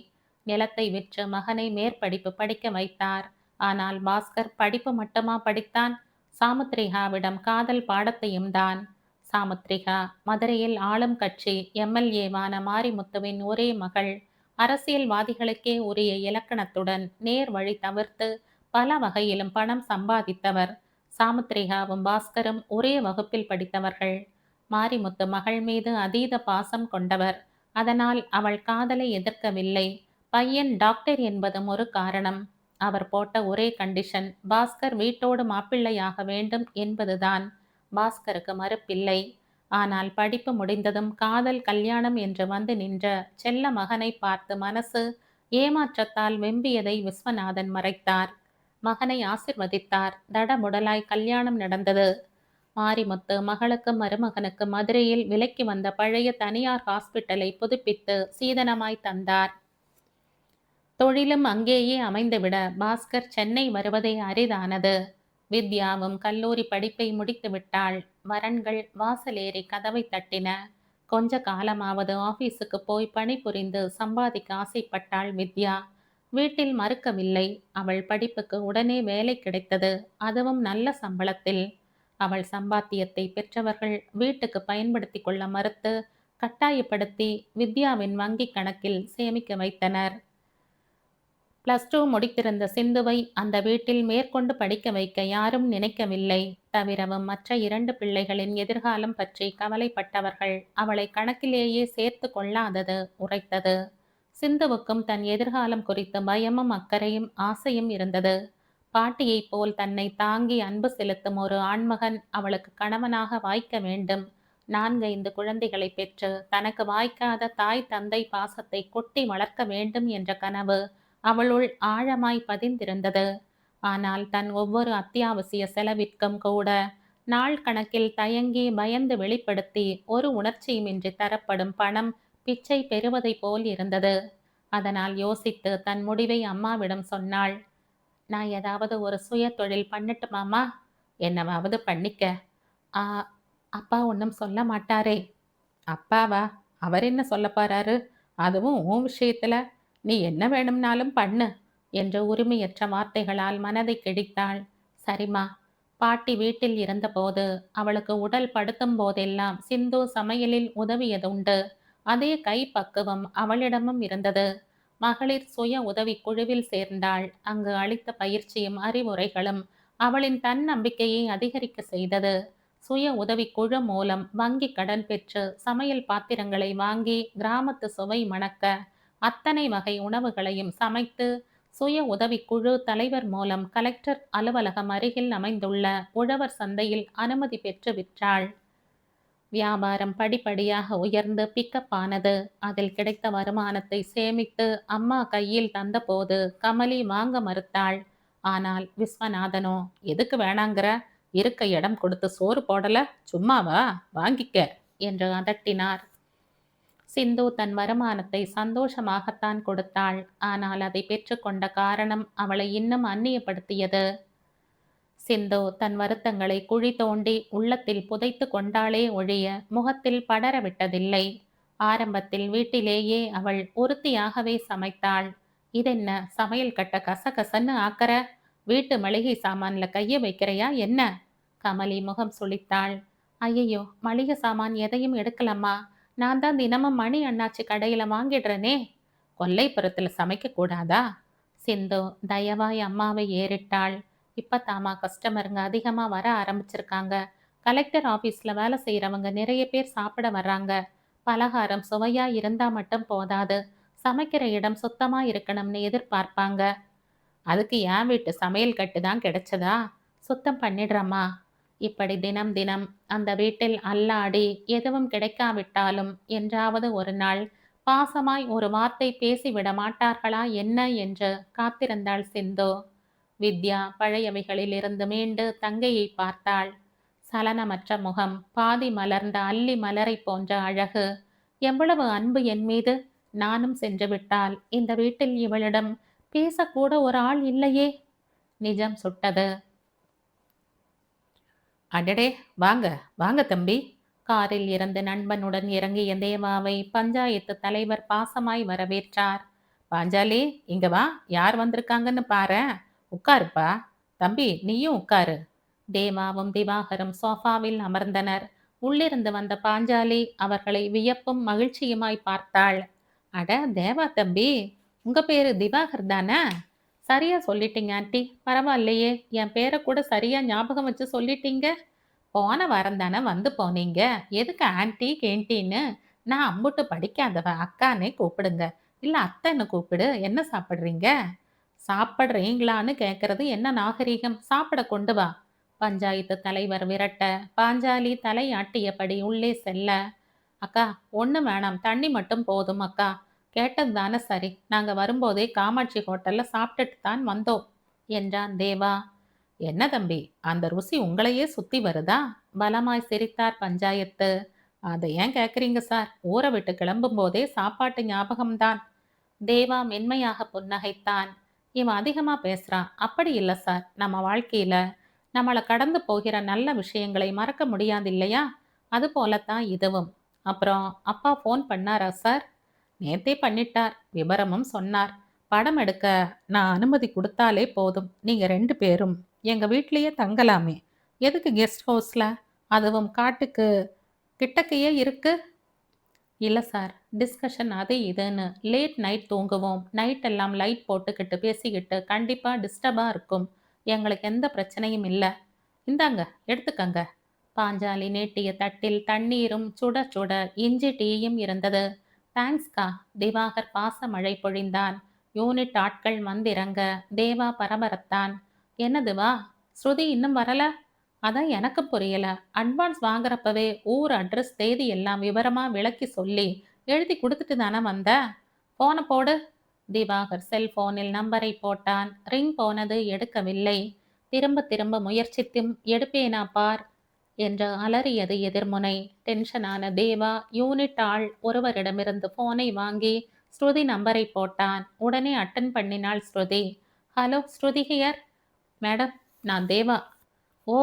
நிலத்தை விற்று மகனை மேற்படிப்பு படிக்க வைத்தார். ஆனால் பாஸ்கர் படிப்பு மட்டுமா படித்தான்? சாமுத்ரிகாவிடம் காதல் பாடத்தையும் தான். சாமுத்ரிகா மதுரையில் ஆளும் கட்சி எம்எல்ஏவான மாரிமுத்துவின் ஒரே மகள். அரசியல்வாதிகளுக்கே உரிய இலக்கணத்துடன் நேர் வழி தவிர்த்து பல வகையிலும் பணம் சம்பாதித்தவர். சாமுத்ரிகாவும் பாஸ்கரும் ஒரே வகுப்பில் படித்தவர்கள். மாரிமுத்து மகள் மீது அதீத பாசம் கொண்டவர். அதனால் அவள் காதலை எதிர்க்கவில்லை. பையன் டாக்டர் என்பதும் ஒரு காரணம். அவர் போட்ட ஒரே கண்டிஷன் பாஸ்கர் வீட்டோடு மாப்பிள்ளையாக வேண்டும் என்பதுதான். பாஸ்கருக்கு மறுப்பில்லை. ஆனால் படிப்பு முடிந்ததும் காதல் கல்யாணம் என்று வந்து நின்ற செல்ல மகனை பார்த்து மனசு ஏமாற்றத்தால் வெம்பியதை விஸ்வநாதன் மறைத்தார். மகனை ஆசிர்வதித்தார். தடபுடலாய் கல்யாணம் நடந்தது. மாரிமுத்து மகளுக்கும் மருமகனுக்கும் மதுரையில் விலைக்கு வந்த பழைய தனியார் ஹாஸ்பிட்டலை புதுப்பித்து சீதனமாய் தந்தார். தொழிலும் அங்கேயே அமைந்துவிட பாஸ்கர் சென்னை வருவதே அரிதானது. வித்யாவும் கல்லூரி படிப்பை முடித்து விட்டாள். வரன்கள் வாசலேறி கதவை தட்டின. கொஞ்ச காலமாவது ஆபீஸுக்கு போய் பணிபுரிந்து சம்பாதிக்க ஆசைப்பட்டாள் வித்யா. வீட்டில் மறுக்கவில்லை. அவள் படிப்புக்கு உடனே வேலை கிடைத்தது. அதுவும் நல்ல சம்பளத்தில். அவள் சம்பாத்தியத்தை பெற்றவர்கள் வீட்டுக்கு பயன்படுத்தி கொள்ள மறுத்து கட்டாயப்படுத்தி வித்யாவின் வங்கி கணக்கில் சேமிக்க வைத்தனர். +2 முடித்திருந்த சிந்துவை அந்த வீட்டில் மேற்கொண்டு படிக்க வைக்க யாரும் நினைக்கவில்லை. தவிரவும் மற்ற 2 பிள்ளைகளின் எதிர்காலம் பற்றி கவலைப்பட்டவர்கள் அவளை கணக்கிலேயே சேர்த்து கொள்ளாதது உரைத்தது. சிந்துவுக்கும் தன் எதிர்காலம் குறித்து பயமும் அக்கறையும் ஆசையும் இருந்தது. பாட்டியைப் போல் தன்னை தாங்கி அன்பு செலுத்தும் ஒரு ஆண்மகன் அவளுக்கு கணவனாக வாய்க்க வேண்டும். 4-5 குழந்தைகளை பெற்று தனக்கு வாய்க்காத தாய் தந்தை பாசத்தை கொட்டி வளர்க்க வேண்டும் என்ற கனவு அவளுள் ஆழமாய் பதிந்திருந்தது. ஆனால் தன் ஒவ்வொரு அத்தியாவசிய செலவிற்கும் கூட நாள் கணக்கில் தயங்கி பயந்து வெளிப்படுத்தி ஒரு உணர்ச்சியுமின்றி தரப்படும் பணம் பிச்சை பெறுவதை போல் இருந்தது. அதனால் யோசித்து தன் முடிவை அம்மாவிடம் சொன்னாள். நான் ஏதாவது ஒரு சுய தொழில் பண்ணட்டுமாமா? என்னவாவது பண்ணிக்க. ஆ அப்பா ஒன்றும் சொல்ல மாட்டாரே. அப்பாவா? அவர் என்ன சொல்ல போறாரு? அதுவும் உன் விஷயத்துல நீ என்ன வேணும்னாலும் பண்ணு என்ற உரிமையற்ற வார்த்தைகளால் மனதை கிழித்தாள். சரிம்மா. பாட்டி வீட்டில் இருந்தபோது அவளுக்கு உடல் படுத்தும் போதெல்லாம் சிந்து சமையலில் உதவியதுண்டு. அதே கை பக்குவம் அவளிடமும் இருந்தது. மகளிர் சுய உதவி குழுவில் சேர்ந்தாள். அங்கு அளித்த பயிற்சியும் அறிவுரைகளும் அவளின் தன்னம்பிக்கையை அதிகரிக்க செய்தது. சுய உதவி குழு மூலம் வங்கி கடன் பெற்று சமையல் பாத்திரங்களை வாங்கி கிராமத்து சுவை மணக்க அத்தனை வகை உணவுகளையும் சமைத்து சுய உதவி குழு தலைவர் மூலம் கலெக்டர் அலுவலகம் அருகில் அமைந்துள்ள உழவர் சந்தையில் அனுமதி பெற்று விற்றாள். வியாபாரம் படிப்படியாக உயர்ந்து பிக்கப் ஆனது. அதில் கிடைத்த வருமானத்தை சேமித்து அம்மா கையில் தந்தபோது கமலி வாங்க மறுத்தாள். ஆனால் விஸ்வநாதனோ, எதுக்கு வேணாங்கிற? இருக்க இடம் கொடுத்து சோறு போடல, சும்மாவா? வாங்கிக்க என்று அதட்டினார். சிந்து தன் வருமானத்தை சந்தோஷமாகத்தான் கொடுத்தாள். ஆனால் அதை பெற்றுக்கொண்ட காரணம் அவளை இன்னும் அந்நியப்படுத்தியது. சிந்து தன் வருத்தங்களை குழி தோண்டி உள்ளத்தில் புதைத்து கொண்டாளே ஒழிய முகத்தில் படர விட்டதில்லை. ஆரம்பத்தில் வீட்டிலேயே அவள் ஒருத்தியாகவே சமைத்தாள். இதென்ன சமையல் கட்ட கசகசன்னு ஆக்கற? வீட்டு மளிகை சாமான்ல கைய வைக்கிறையா என்ன? கமலி முகம் சுளித்தாள். ஐயையோ, மளிகை சாமான் எதையும் எடுக்கலம்மா. நான் தான் தினமும் மணி அண்ணாச்சி கடையில வாங்கிடுறேனே. கொல்லைப்புறத்துல சமைக்க கூடாதா? சிந்து தயவாய் அம்மாவை ஏறிட்டாள். இப்பத்தாமா கஸ்டமருங்க அதிகமா வர ஆரம்பிச்சிருக்காங்க. கலெக்டர் ஆபீஸ்ல வேலை செய்யறவங்க நிறைய பேர் சாப்பிட வர்றாங்க. பலகாரம் சுவையா இருந்தா மட்டும் போதாது, சமைக்கிற இடம் சுத்தமா இருக்கணும்னு எதிர்பார்ப்பாங்க. அதுக்கு என் வீட்டு சமையல் கட்டு தான் கிடைச்சதா? சுத்தம் பண்ணிடுறம்மா. இப்படி தினம் தினம் அந்த வீட்டில் அல்லாடி எதுவும் கிடைக்காவிட்டாலும் என்றாவது ஒரு நாள் பாசமாய் ஒரு வார்த்தை பேசிவிட மாட்டார்களா என்ன என்று காத்திருந்தாள் சிந்து. வித்யா பழையவைகளில் இருந்து மீண்டு தங்கையை பார்த்தாள். சலனமற்ற முகம், பாதி மலர்ந்த அல்லி மலரை போன்ற அழகு. எவ்வளவு அன்பு என் மீது! நானும் சென்று விட்டால் இந்த வீட்டில் இவளிடம் பேசக்கூட ஒரு ஆள் இல்லையே. நிஜம் சுட்டது. அடடே, வாங்க வாங்க தம்பி. காரில் இருந்து நண்பனுடன் இறங்கிய தேவாவை பஞ்சாயத்து தலைவர் பாசமாய் வரவேற்றார். பாஞ்சாலி, இங்க வா, யார் வந்திருக்காங்கன்னு பாரு. உட்காருப்பா. தம்பி, நீயும் உட்காரு. தேவாவும் திவாகரும் சோஃபாவில் அமர்ந்தனர். உள்ளிருந்து வந்த பாஞ்சாலி அவர்களை வியப்பும் மகிழ்ச்சியுமாய் பார்த்தாள். அட தேவா தம்பி, உங்க பேரு திவாகர் தானே? சரியா சொல்லிட்டீங்க ஆண்டி. பரவாயில்லையே, என் பேரை கூட சரியா ஞாபகம் வச்சு சொல்லிட்டீங்க. போன வாரம் தானே வந்து போனீங்க. எதுக்கு ஆண்டி கேண்டின்னு? நான் அம்புட்டு படிக்காதவ, அக்கானே கூப்பிடுங்க. இல்லை அத்தைன்னு கூப்பிடு. என்ன சாப்பிட்றீங்க? சாப்பிட்றீங்களான்னு கேட்கறது என்ன நாகரீகம்? சாப்பிட கொண்டு வா. பஞ்சாயத்து தலைவர் விரட்ட பாஞ்சாலி தலையாட்டியபடி உள்ளே செல்ல, அக்கா ஒன்றும் வேணாம், தண்ணி மட்டும் போதும் அக்கா. கேட்டது தானே சரி. நாங்கள் வரும்போதே காமாட்சி ஹோட்டலில் சாப்பிட்டுட்டு தான் வந்தோம். என்றான் தேவா. என்ன தம்பி, அந்த ருசி உங்களையே சுத்தி வருதா? பலமாய் சிரித்தார் பஞ்சாயத்து. அதை ஏன் கேக்குறீங்க சார்? ஊரை விட்டு கிளம்பும் போதே சாப்பாட்டு ஞாபகம்தான். தேவா மென்மையாக புன்னகைத்தான். இவன் அதிகமா பேசுறான். அப்படி இல்ல சார். நம்ம வாழ்க்கையில நம்மள கடந்து போகிற நல்ல விஷயங்களை மறக்க முடியாது இல்லையா? அது போலத்தான் இதுவும். அப்புறம் அப்பா ஃபோன் பண்ணாரா சார்? நேத்தே பண்ணிட்டார். விபரமும் சொன்னார். படம் எடுக்க நான் அனுமதி கொடுத்தாலே போதும். நீங்க 2 பேரும் எங்க வீட்லயே தங்கலாமே. எதுக்கு கெஸ்ட் ஹவுஸ்ல? அதுவும் காட்டுக்கு கிட்டக்கையே இருக்கு. இல்ல சார். டிஸ்கஷன் அது இதுன்னு லேட் நைட் தூங்குவோம். நைட் எல்லாம் லைட் போட்டுக்கிட்டு பேசிக்கிட்டு கண்டிப்பா டிஸ்டர்பா இருக்கும். எங்களுக்கு எந்த பிரச்சனையும் இல்ல. இந்தாங்க எடுத்துக்கங்க. பாஞ்சாலி நீட்டிய தட்டில் தண்ணீரும் சுட சுட இஞ்சி டீயும் இருந்தது. தேங்க்ஸ்கா. திவாகர் பாச மழை பொழிந்தான். யூனிட் ஆட்கள் வந்திறங்க தேவா பரபரத்தான். என்னதுவா? ஸ்ருதி இன்னும் வரல? அதான் எனக்கு புரியல. அட்வான்ஸ் வாங்குறப்பவே ஊர் அட்ரஸ் தேதி எல்லாம் விவரமா விளக்கி சொல்லி எழுதி கொடுத்துட்டு தானே வந்த. போன போடு. திவாகர் செல்போனில் நம்பரை போட்டான். ரிங் போனது எடுக்கவில்லை. திரும்ப திரும்ப முயற்சித்தும் எடுப்பேனா பார் என்று அலறியது எதிர்முனை. டென்ஷனான தேவா யூனிட் ஆள் ஒருவரிடமிருந்து போனை வாங்கி ஸ்ருதி நம்பரை போட்டான். உடனே அட்டன் பண்ணினாள் Shruti. Hello Shruti here. Madam, நான் தேவா. ஓ,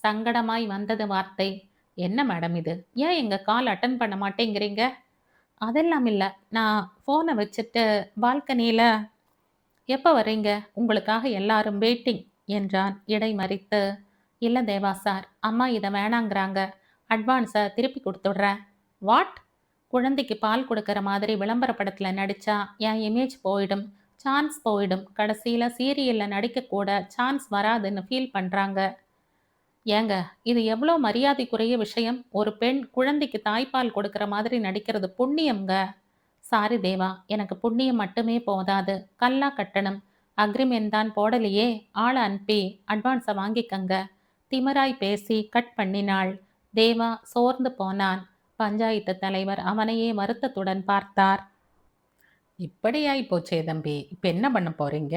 சங்கடமாய் வந்தது வார்த்தை. என்ன மேடம் இது? ஏன் எங்க கால் அட்டன் பண்ண மாட்டேங்கிறீங்க? அதெல்லாம் இல்ல. நான் ஃபோனை வச்சுட்டு பால்கனியில. எப்போ வர்றீங்க? உங்களுக்காக எல்லாரும் வெயிட்டிங் என்றான் இடைமறித்து. இல்ல தேவா சார், அம்மா இதை வேணாங்கிறாங்க. அட்வான்ஸை திருப்பி கொடுத்துடுறேன். வாட்? குழந்தைக்கு பால் கொடுக்கற மாதிரி விளம்பர படத்துல நடிச்சா என் இமேஜ் போயிடும், சான்ஸ் போயிடும். கடைசியில சீரியல்ல நடிக்க கூட சான்ஸ் வராதுன்னு ஃபீல் பண்றாங்க. ஏங்க, இது எவ்வளோ மரியாதைக்குரிய விஷயம். ஒரு பெண் குழந்தைக்கு தாய்ப்பால் கொடுக்கற மாதிரி நடிக்கிறது புண்ணியம்ங்க. சாரி தேவா, எனக்கு புண்ணியம் மட்டுமே போதாது. கல்லா கட்டணும். அக்ரிமெண்ட் தான் போடலையே. ஆளை அனுப்பி அட்வான்ஸை வாங்கிக்கங்க. திமிராய் பேசி கட் பண்ணினாள். தேவா சோர்ந்து போனான். பஞ்சாயத்து தலைவர் அவனையே வருத்தத்துடன் பார்த்தார். இப்படியாய் போச்சே தம்பி, இப்போ என்ன பண்ண போறீங்க?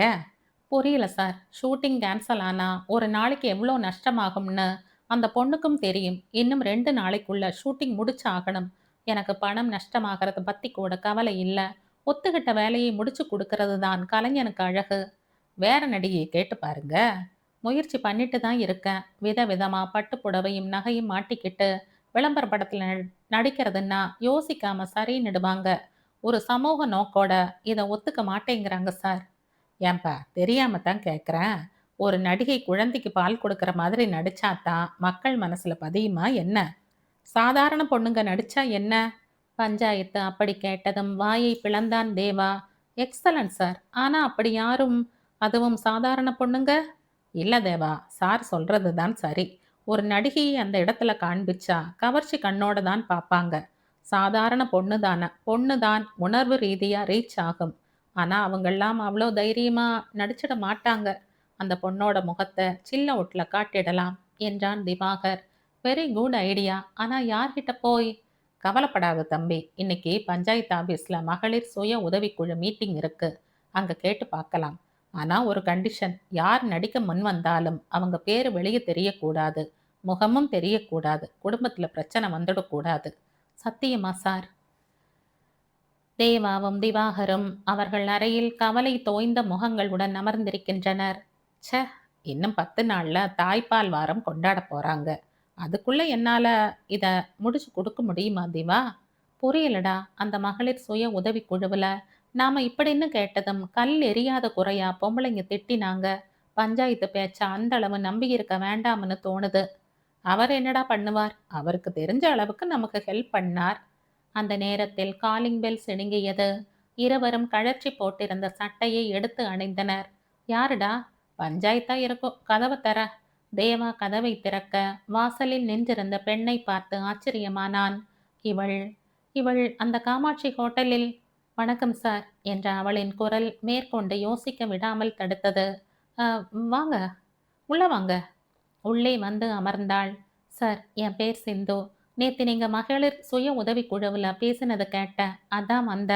புரியல சார். ஷூட்டிங் கேன்சல் ஆனா ஒரு நாளைக்கு எவ்வளோ நஷ்டமாகும்னு அந்த பொண்ணுக்கும் தெரியும். இன்னும் 2 நாளைக்குள்ள ஷூட்டிங் முடிச்சு ஆகணும். எனக்கு பணம் நஷ்டமாகறத பத்தி கூட கவலை இல்ல. ஒத்துக்கிட்ட வேலையை முடிச்சு கொடுக்கறது தான் கலைஞனுக்கு அழகு. வேற நடிகையை கேட்டு பாருங்க. முயற்சி பண்ணிட்டு தான் இருக்கேன். விதவிதமா பட்டு புடவையும் நகையும் மாட்டிக்கிட்டு விளம்பர படத்துல நடிக்கிறதுன்னா யோசிக்காம சரின்னுடுவாங்க. ஒரு சமூக நோக்கோட இதை ஒத்துக்க மாட்டேங்கிறாங்க சார். ஏன்பா, தெரியாம தான் கேட்குறேன். ஒரு நடிகை குழந்தைக்கு பால் கொடுக்குற மாதிரி நடிச்சாதான் மக்கள் மனசுல பதியுமா என்ன? சாதாரண பொண்ணுங்க நடிச்சா என்ன? பஞ்சாயத்து அப்படி கேட்டதும் வாயை பிளந்தான் தேவா. Excellent sir. ஆனா அப்படி யாரும், அதுவும் சாதாரண பொண்ணுங்க? இல்ல தேவா, சார் சொல்றது தான் சரி. ஒரு நடிகையை அந்த இடத்துல காண்பிச்சா கவர்ச்சி கண்ணோட தான் பார்ப்பாங்க. சாதாரண பொண்ணு தான் உணர்வு ரீதியா ரீச் ஆகும். ஆனா அவங்கெல்லாம் அவ்வளோ தைரியமா நடிச்சிட மாட்டாங்க. அந்த பொண்ணோட முகத்தை சில்ல ஒட்டுல காட்டிடலாம் என்றான் திவாகர். Very good idea. ஆனா யார்கிட்ட போய்? கவலைப்படாத தம்பி. இன்னைக்கு பஞ்சாயத்து ஆபீஸ்ல மகளிர் சுய உதவிக்குழு மீட்டிங் இருக்கு. அங்க கேட்டு பார்க்கலாம். ஆனா ஒரு கண்டிஷன். யார் நடிக்க முன் வந்தாலும் அவங்க பேரு வெளியே தெரியக்கூடாது. முகமும் தெரியக்கூடாது. குடும்பத்துல பிரச்சனை வந்துடக்கூடாது. சத்தியமா சார்? தேவாவும் திவாகரும் அவர்கள் அறையில் கவலை தோய்ந்த முகங்களுடன் அமர்ந்திருக்கின்றனர். ச்சே, இன்னும் 10 நாள்ல தாய்ப்பால் வாரம் கொண்டாட போறாங்க. அதுக்குள்ள என்னால இத முடிச்சு கொடுக்க முடியுமா திவா? புரியலடா. அந்த மகளிர் சுய உதவி குழுவுல நாம இப்படின்னு கேட்டதும் கல் எரியாத குறையா பொம்பளைங்க திட்டினாங்க. பஞ்சாயத்து பேச்ச அந்த அளவு நம்பி இருக்க வேண்டாம்னு தோணுது. அவர் என்னடா பண்ணுவார்? அவருக்கு தெரிஞ்ச அளவுக்கு நமக்கு ஹெல்ப் பண்ணார். அந்த நேரத்தில் காலிங் பெல் சிணுங்கியது. இருவரும் கழற்றி போட்டிருந்த சட்டையை எடுத்து அணிந்தனர். யாருடா? பஞ்சாயத்தா இருக்கும். கதவை தர. தேவா கதவை திறக்க வாசலில் நின்றிருந்த பெண்ணை பார்த்து ஆச்சரியமானான். இவள் இவள் அந்த காமாட்சி ஹோட்டலில். வணக்கம் சார் என்ற அவளின் குரல் மேற்கொண்டு யோசிக்க விடாமல் தடுத்தது. வாங்க, உள்ள வாங்க. உள்ளே வந்து அமர்ந்தாள். சார், என் பேர் சிந்து. நேத்து நீங்க மகளிர் சுய உதவி குழுவில் பேசினதை கேட்டேன். அதான் வந்த.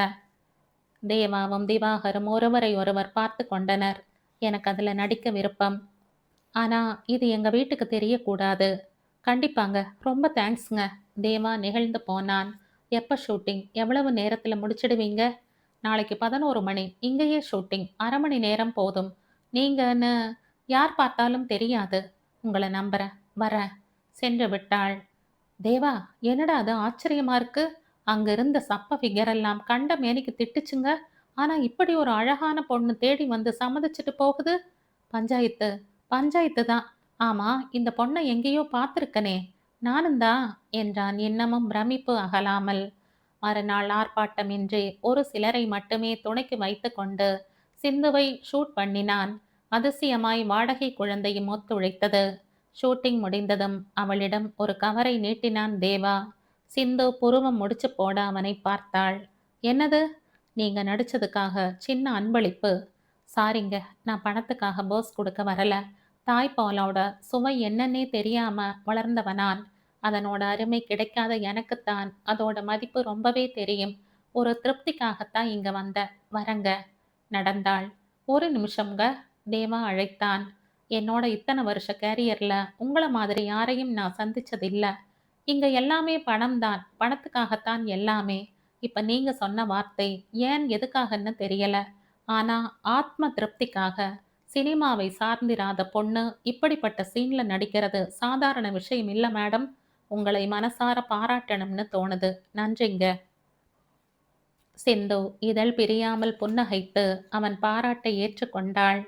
தேவாவும் திவாகரும் ஒருவரை ஒருவர் பார்த்து கொண்டனர். எனக்கு அதில் நடிக்க விருப்பம். ஆனா இது எங்க வீட்டுக்கு தெரியக்கூடாது. கண்டிப்பாங்க. ரொம்ப தேங்க்ஸ்ங்க. தேவா நெகிழ்ந்து போனான். எப்ப ஷூட்டிங்? எவ்வளவு நேரத்துல முடிச்சிடுவீங்க? நாளைக்கு 11 மணி. இங்கேயே ஷூட்டிங். 1/2 மணி நேரம் போதும். நீங்கன்னு யார் பார்த்தாலும் தெரியாது. உங்கள நம்புறேன். வரேன். சென்று விட்டாள். தேவா, என்னடா அது ஆச்சரியமா இருக்கு. அங்க இருந்த சப்ப ஃபிகர் எல்லாம் கண்ட மேனிக்கு திட்டுச்சுங்க. ஆனா இப்படி ஒரு அழகான பொண்ணு தேடி வந்து சம்மதிச்சுட்டு போகுது. பஞ்சாயத்து பஞ்சாயத்து தான். ஆமா, இந்த பொண்ணை எங்கேயோ பார்த்திருக்கனே. நானும் தான் என்றான் இன்னமும் பிரமிப்பு அகலாமல். மறுநாள் ஆர்ப்பாட்டமின்றி ஒரு சிலரை மட்டுமே துணைக்கு வைத்துக்கொண்டு சிந்துவை ஷூட் பண்ணினான். அதிசயமாய் வாடகை குழந்தையும் ஒத்துழைத்தது. ஷூட்டிங் முடிந்ததும் அவளிடம் ஒரு கவரை நீட்டினான் தேவா. சிந்து புருவம் முடிச்சு போட அவனை பார்த்தாள். என்னது? நீங்க நடிச்சதுக்காக சின்ன அன்பளிப்பு. சாரிங்க, நான் பணத்துக்காக போஸ் கொடுக்க வரல. தாய்ப்பாலோட சுவை என்னன்னே தெரியாம வளர்ந்தவனான். அதனோட அருமை கிடைக்காத எனக்குத்தான் அதோட மதிப்பு ரொம்பவே தெரியும். ஒரு திருப்திக்காகத்தான் இங்க வந்த. வரங்க. நடந்தாள். ஒரு நிமிஷம்ங்க. தேவா அழைத்தான். என்னோட இத்தனை வருஷ கேரியர்ல உங்கள மாதிரி யாரையும் நான் சந்திச்சதில்ல. இங்க எல்லாமே பணம்தான். பணத்துக்காகத்தான் எல்லாமே. இப்ப நீங்க சொன்ன வார்த்தை ஏன் எதுக்காகன்னு தெரியல. ஆனா ஆத்ம திருப்திக்காக. சினிமாவை சார்ந்திராத பொண்ணு இப்படிப்பட்ட சீன்ல நடிக்கிறது சாதாரண விஷயம் இல்ல மேடம். உங்களை மனசார பாராட்டணும்னு தோணுது. நன்றிங்க. சிந்து இதழ் பிரியாமல் புன்னகைத்து அவன் பாராட்டை ஏற்றுக்கொண்டாள்.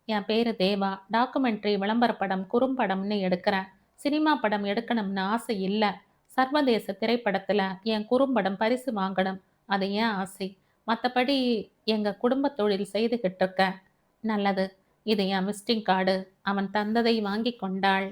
என் பேரு தேவா. டாக்குமெண்ட்ரி, விளம்பரப்படம், குறும்படம்னு எடுக்கிறேன். சினிமா படம் எடுக்கணும்னு ஆசை இல்லை. சர்வதேச திரைப்படத்துல என் குறும்படம் பரிசு வாங்கணும். அது ஏன் ஆசை. மற்றபடி எங்க குடும்ப தொழில் செய்துகிட்டு இருக்கேன். நல்லது. இது என் விசிட்டிங் கார்டு. அவன் தந்ததை வாங்கி கொண்டாள்.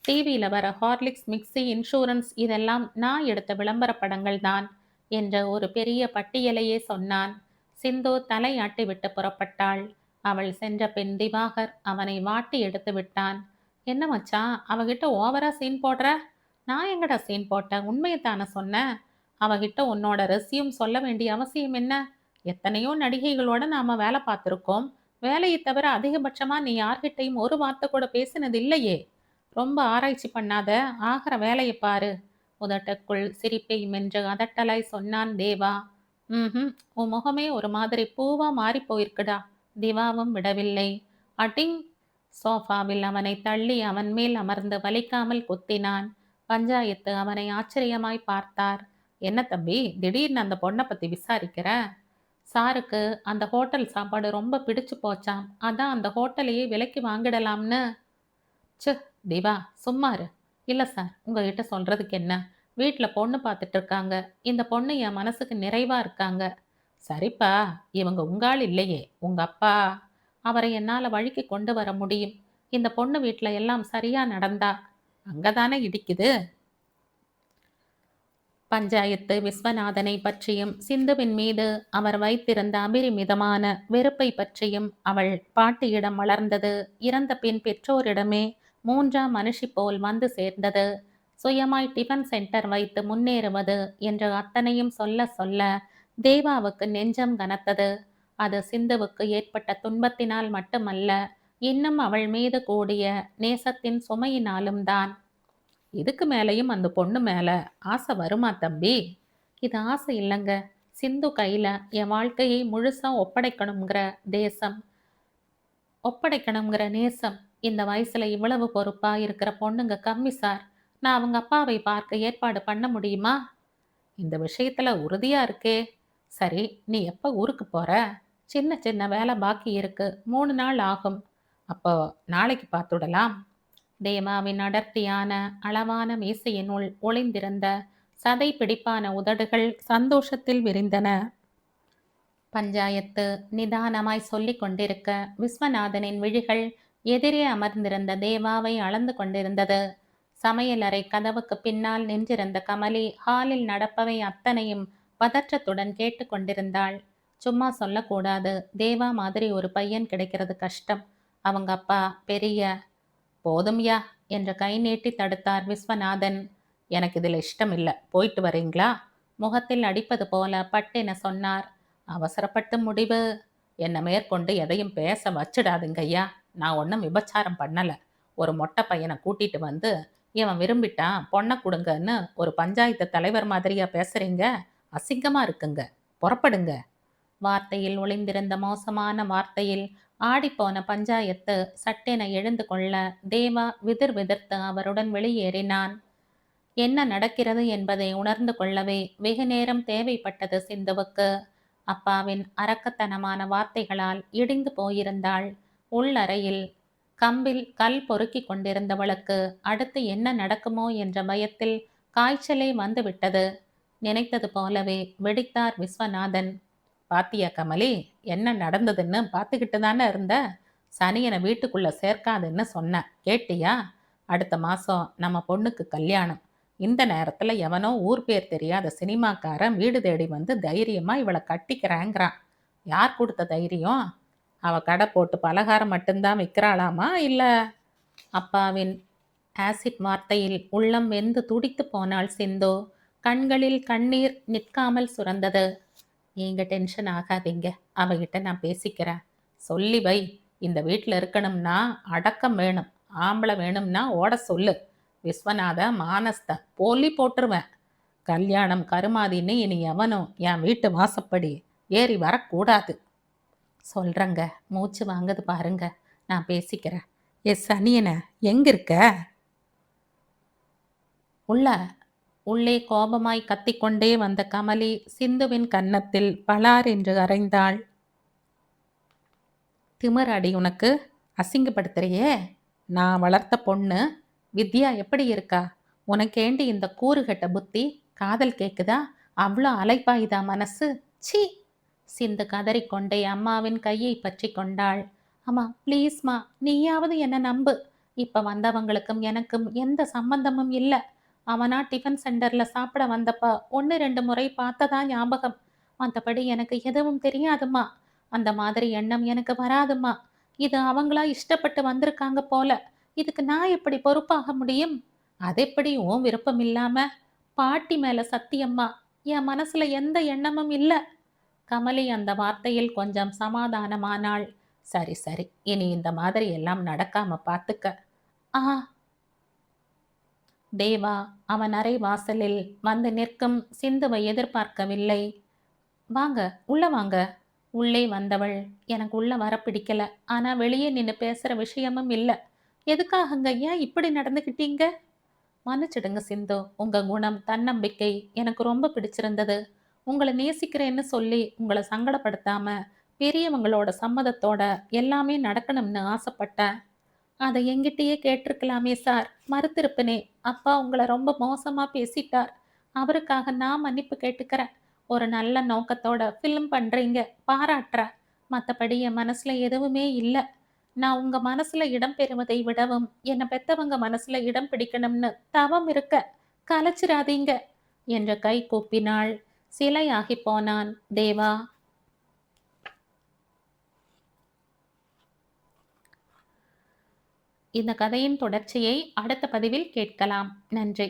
டிவியில் வர ஹார்லிக்ஸ் மிக்ஸி, இன்சூரன்ஸ் இதெல்லாம் நான் எடுத்த விளம்பர படங்கள் தான் என்ற ஒரு பெரிய பட்டியலையே சொன்னான். சிந்து தலையாட்டி விட்டு புறப்பட்டாள். அவள் சென்ற பின் திவாகர் அவனை வாட்டி எடுத்து விட்டான். என்ன மச்சான், அவகிட்ட ஓவரா சீன் போடுற? நான் எங்கடா சீன் போட்டேன்? உண்மையைத்தானே சொன்னேன். அவகிட்ட உன்னோட ரெஸ்யூம் சொல்ல வேண்டிய அவசியம் என்ன? எத்தனையோ நடிகைகளோட நாம வேலை பார்த்துருக்கோம். வேலையை தவிர அதிகபட்சமா நீ யார்கிட்டையும் ஒரு வார்த்தை கூட பேசினது இல்லையே. ரொம்ப ஆராய்ச்சி பண்ணாத. ஆகிற வேலையை பாரு. உதட்டுக்குள் சிரிப்பை மென்று அதட்டலாய் சொன்னான் தேவா. ம். உன் முகமே ஒரு மாதிரி பூவா மாறி போயிருக்குடா. திவாவும் விடவில்லை. அட்டிங். சோஃபாவில் அவனை தள்ளி அவன் மேல் அமர்ந்து வலிக்காமல் குத்தினான். பஞ்சாயத்து அவனை ஆச்சரியமாய் பார்த்தார். என்ன தம்பி, திடீர்னு அந்த பொண்ணை பத்தி விசாரிக்கிற? சாருக்கு அந்த ஹோட்டல் சாப்பாடு ரொம்ப பிடிச்சு போச்சாம். அதான் அந்த ஹோட்டலையே விலைக்கு வாங்கிடலாம்னு. ச்சு. திவா, சும்மாரு. இல்ல சார், உங்ககிட்ட சொல்றதுக்கு என்ன? வீட்டில் பொண்ணு பார்த்துட்டு இருக்காங்க. இந்த பொண்ணு என் மனசுக்கு நிறைவா இருக்காங்க. சரிப்பா, இவங்க உங்காள் இல்லையே, உங்க அப்பா. அவரை என்னால் வழிக்கு கொண்டு வர முடியும். இந்த பொண்ணு வீட்டில் எல்லாம் சரியா நடந்தா. அங்கதானே இடிக்குது. பஞ்சாயத்து விஸ்வநாதனை பற்றியும் சிந்துவின் மீது அவர் வைத்திருந்த அபரிமிதமான வெறுப்பை பற்றியும் அவள் பாட்டியிடம் வளர்ந்தது. இறந்த பின் பெற்றோரிடமே மூன்றாம் மனுஷி போல் வந்து சேர்ந்தது. சுயமாய் டிஃபன் சென்டர் வைத்து முன்னேறுவது என்று அத்தனையும் சொல்ல சொல்ல தேவாவுக்கு நெஞ்சம் கனத்தது. அது சிந்துவுக்கு ஏற்பட்ட துன்பத்தினால் மட்டுமல்ல, இன்னும் அவள் மீது கூடிய நேசத்தின் சுமையினாலும் தான். இதுக்கு மேலையும் அந்த பொண்ணு மேல ஆசை வருமா தம்பி? இது ஆசை இல்லைங்க. சிந்து கையில என் வாழ்க்கையை முழுசா ஒப்படைக்கணுங்கிற நேசம். இந்த வயசுல இவ்வளவு பொறுப்பா இருக்கிற பொண்ணுங்க கம்மி சார். நான் அவங்க அப்பாவை பார்க்க ஏற்பாடு பண்ண முடியுமா? இந்த விஷயத்துல உறுதியா இருக்கே. சரி, நீ எப்ப ஊருக்கு போற? சின்ன சின்ன வேலை பாக்கி இருக்கு. 3 நாள் ஆகும். அப்போ நாளைக்கு பார்த்துடலாம். தேவாவின் அடர்த்தியான அளவான மீசையினுள் ஒளிந்திருந்த சதை பிடிப்பான உதடுகள் சந்தோஷத்தில் விரிந்தன. பஞ்சாயத்து நிதானமாய் சொல்லிக் கொண்டிருக்க விஸ்வநாதனின் விழிகள் எதிரே அமர்ந்திருந்த தேவாவை அளந்து கொண்டிருந்தது. சமையலறை கதவுக்கு பின்னால் நின்றிருந்த கமலி ஹாலில் நடப்பவை அத்தனையும் பதற்றத்துடன் கேட்டு கொண்டிருந்தாள். சும்மா சொல்லக்கூடாது. தேவா மாதிரி ஒரு பையன் கிடைக்கிறது கஷ்டம். அவங்க அப்பா பெரிய. போதும்யா என்ற கை நீட்டி தடுத்தார் விஸ்வநாதன். எனக்கு இதில் இஷ்டம் இல்லை. போயிட்டு வரீங்களா? முகத்தில் அடிப்பது போல பட்டென சொன்னார். அவசரப்பட்டு முடிவு. என்னை மேற்கொண்டு எதையும் பேச வச்சிடாதுங்க ஐயா. நான் ஒன்றும் விபச்சாரம் பண்ணல. ஒரு மொட்டை பையனை கூட்டிட்டு வந்து இவன் விரும்பிட்டான் பொண்ணை கொடுங்கன்னு ஒரு பஞ்சாயத்து தலைவர் மாதிரியா பேசுறீங்க? அசிங்கமா இருக்குங்க. புறப்படுங்க. வார்த்தையில் ஒளிந்திருந்த மோசமான வார்த்தையில் ஆடிப்போன பஞ்சாயத்து சட்டென எழுந்து கொள்ள தேவா விதிர் விதிர்த்து அவருடன் வெளியேறினான். என்ன நடக்கிறது என்பதை உணர்ந்து கொள்ளவே வெகு நேரம் தேவைப்பட்டது சிந்துவுக்கு. அப்பாவின் அரக்கத்தனமான வார்த்தைகளால் இடிந்து போயிருந்தாள். உள்ளறையில் கம்பில் கல் பொறுக்கி கொண்டிருந்தவளுக்கு அடுத்து என்ன நடக்குமோ என்ற பயத்தில் காய்ச்சலே வந்துவிட்டது. நினைத்தது போலவே வெடித்தார் விஸ்வநாதன். பாத்தியா கமலி, என்ன நடந்ததுன்னு பார்த்துக்கிட்டு தானே இருந்த? சனியனை வீட்டுக்குள்ள சேர்க்காதுன்னு சொன்ன, கேட்டியா? அடுத்த மாசம் நம்ம பொண்ணுக்கு கல்யாணம். இந்த நேரத்துல எவனோ ஊர் பேர் தெரியாத சினிமாக்காரன் வீடு தேடி வந்து தைரியமா இவளை கட்டிக்கிறேங்கிறான். யார் கொடுத்த தைரியம்? அவ கடை போட்டு பலகாரம் மட்டும்தான் விற்கிறாளாமா, இல்ல? அப்பாவின் ஆசிட் வார்த்தையில் உள்ளம் வெந்து துடித்து போனாள் சிந்து. கண்களில் கண்ணீர் நிற்காமல் சுரந்தது. நீங்க டென்ஷன் ஆகாதீங்க, அவகிட்ட நான் பேசிக்கிறேன். சொல்லி வை. இந்த வீட்டில் இருக்கணும்னா அடக்கம் வேணும், ஆம்பளை வேணும்னா ஓட சொல்லு. விஸ்வநாத மானஸ்த போலி போட்டுருவேன். கல்யாணம் கருமாதின்னு இனி எவனும் என் வீட்டு வாசப்படி ஏறி வரக்கூடாது. சொல்கிறேங்க, மூச்சு வாங்குது பாருங்க, நான் பேசிக்கிறேன். எஸ் சனியனை எங்க இருக்க? உள்ளே கோபமாய் கத்திக்கொண்டே வந்த கமலி சிந்துவின் கன்னத்தில் பலார் என்று அறைந்தாள். திமிர் அடி உனக்கு, அசிங்கப்படுத்துறியே. நான் வளர்த்த பொண்ணு வித்யா எப்படி இருக்கா? உனக்கேண்டி இந்த கூறுகட்ட புத்தி? காதல் கேக்குதா? அவ்வளோ அலைப்பாயுதா மனசு? சி! சிந்து கதறிக்கொண்டே அம்மாவின் கையை பற்றி கொண்டாள். அம்மா ப்ளீஸ்மா, நீயாவது என்ன நம்பு. இப்ப வந்தவங்களுக்கும் எனக்கும் எந்த சம்பந்தமும் இல்லை. அவனா டிஃபன் சென்டரில் சாப்பிட வந்தப்ப 1-2 முறை பார்த்ததா ஞாபகம். மற்றபடி எனக்கு எதுவும் தெரியாதுமா. அந்த மாதிரி எண்ணம் எனக்கு வராதுமா. இது அவங்களா இஷ்டப்பட்டு வந்திருக்காங்க போல. இதுக்கு நான் எப்படி பொறுப்பாக முடியும்? அதெப்படி உன் விருப்பம் இல்லாம? பாட்டி மேல சத்தியம்மா, என் மனசுல எந்த எண்ணமும் இல்லை. கமலி அந்த வார்த்தையில் கொஞ்சம் சமாதானமானாள். சரி சரி, இனி இந்த மாதிரி எல்லாம் நடக்காம பார்த்துக்க. ஆ. தேவா அவன் அறை வாசலில் வந்து நிற்கும் சிந்துவை எதிர்பார்க்கவில்லை. வாங்க, உள்ள வாங்க. உள்ளே வந்தவள், எனக்கு உள்ள வர பிடிக்கல, ஆனா வெளியே நின்று பேசுற விஷயமும் இல்லை. எதுக்காகங்க ஏன் இப்படி நடந்துக்கிட்டீங்க? மன்னிச்சிடுங்க சிந்து, உங்க குணம் தன்னம்பிக்கை எனக்கு ரொம்ப பிடிச்சிருந்தது. உங்களை நேசிக்கிறேன்னு சொல்லி உங்களை சங்கடப்படுத்தாம பெரியவங்களோட சம்மதத்தோட எல்லாமே நடக்கணும்னு ஆசைப்பட்டேன். அதை என்கிட்டயே கேட்டிருக்கலாமே சார், மறுத்திருப்பனே. அப்பா உங்களை ரொம்ப மோசமா பேசிட்டார். அவருக்காக நான் மன்னிப்பு கேட்டுக்கிறேன். ஒரு நல்ல நோக்கத்தோட ஃபிலிம் பண்றீங்க, பாராட்டுறேன். மற்றபடி என் மனசுல எதுவுமே இல்லை. நான் உங்க மனசுல இடம் பெறுவதை விடவும் என்னை பெத்தவங்க மனசுல இடம் பிடிக்கணும்னு தவம் இருக்க. கலைச்சிராதீங்க என்ற கை கூப்பினாள். சிலையாகி போனான் தேவா. இந்த கதையின் தொடர்ச்சியை அடுத்த பதிவில் கேட்கலாம். நன்றி.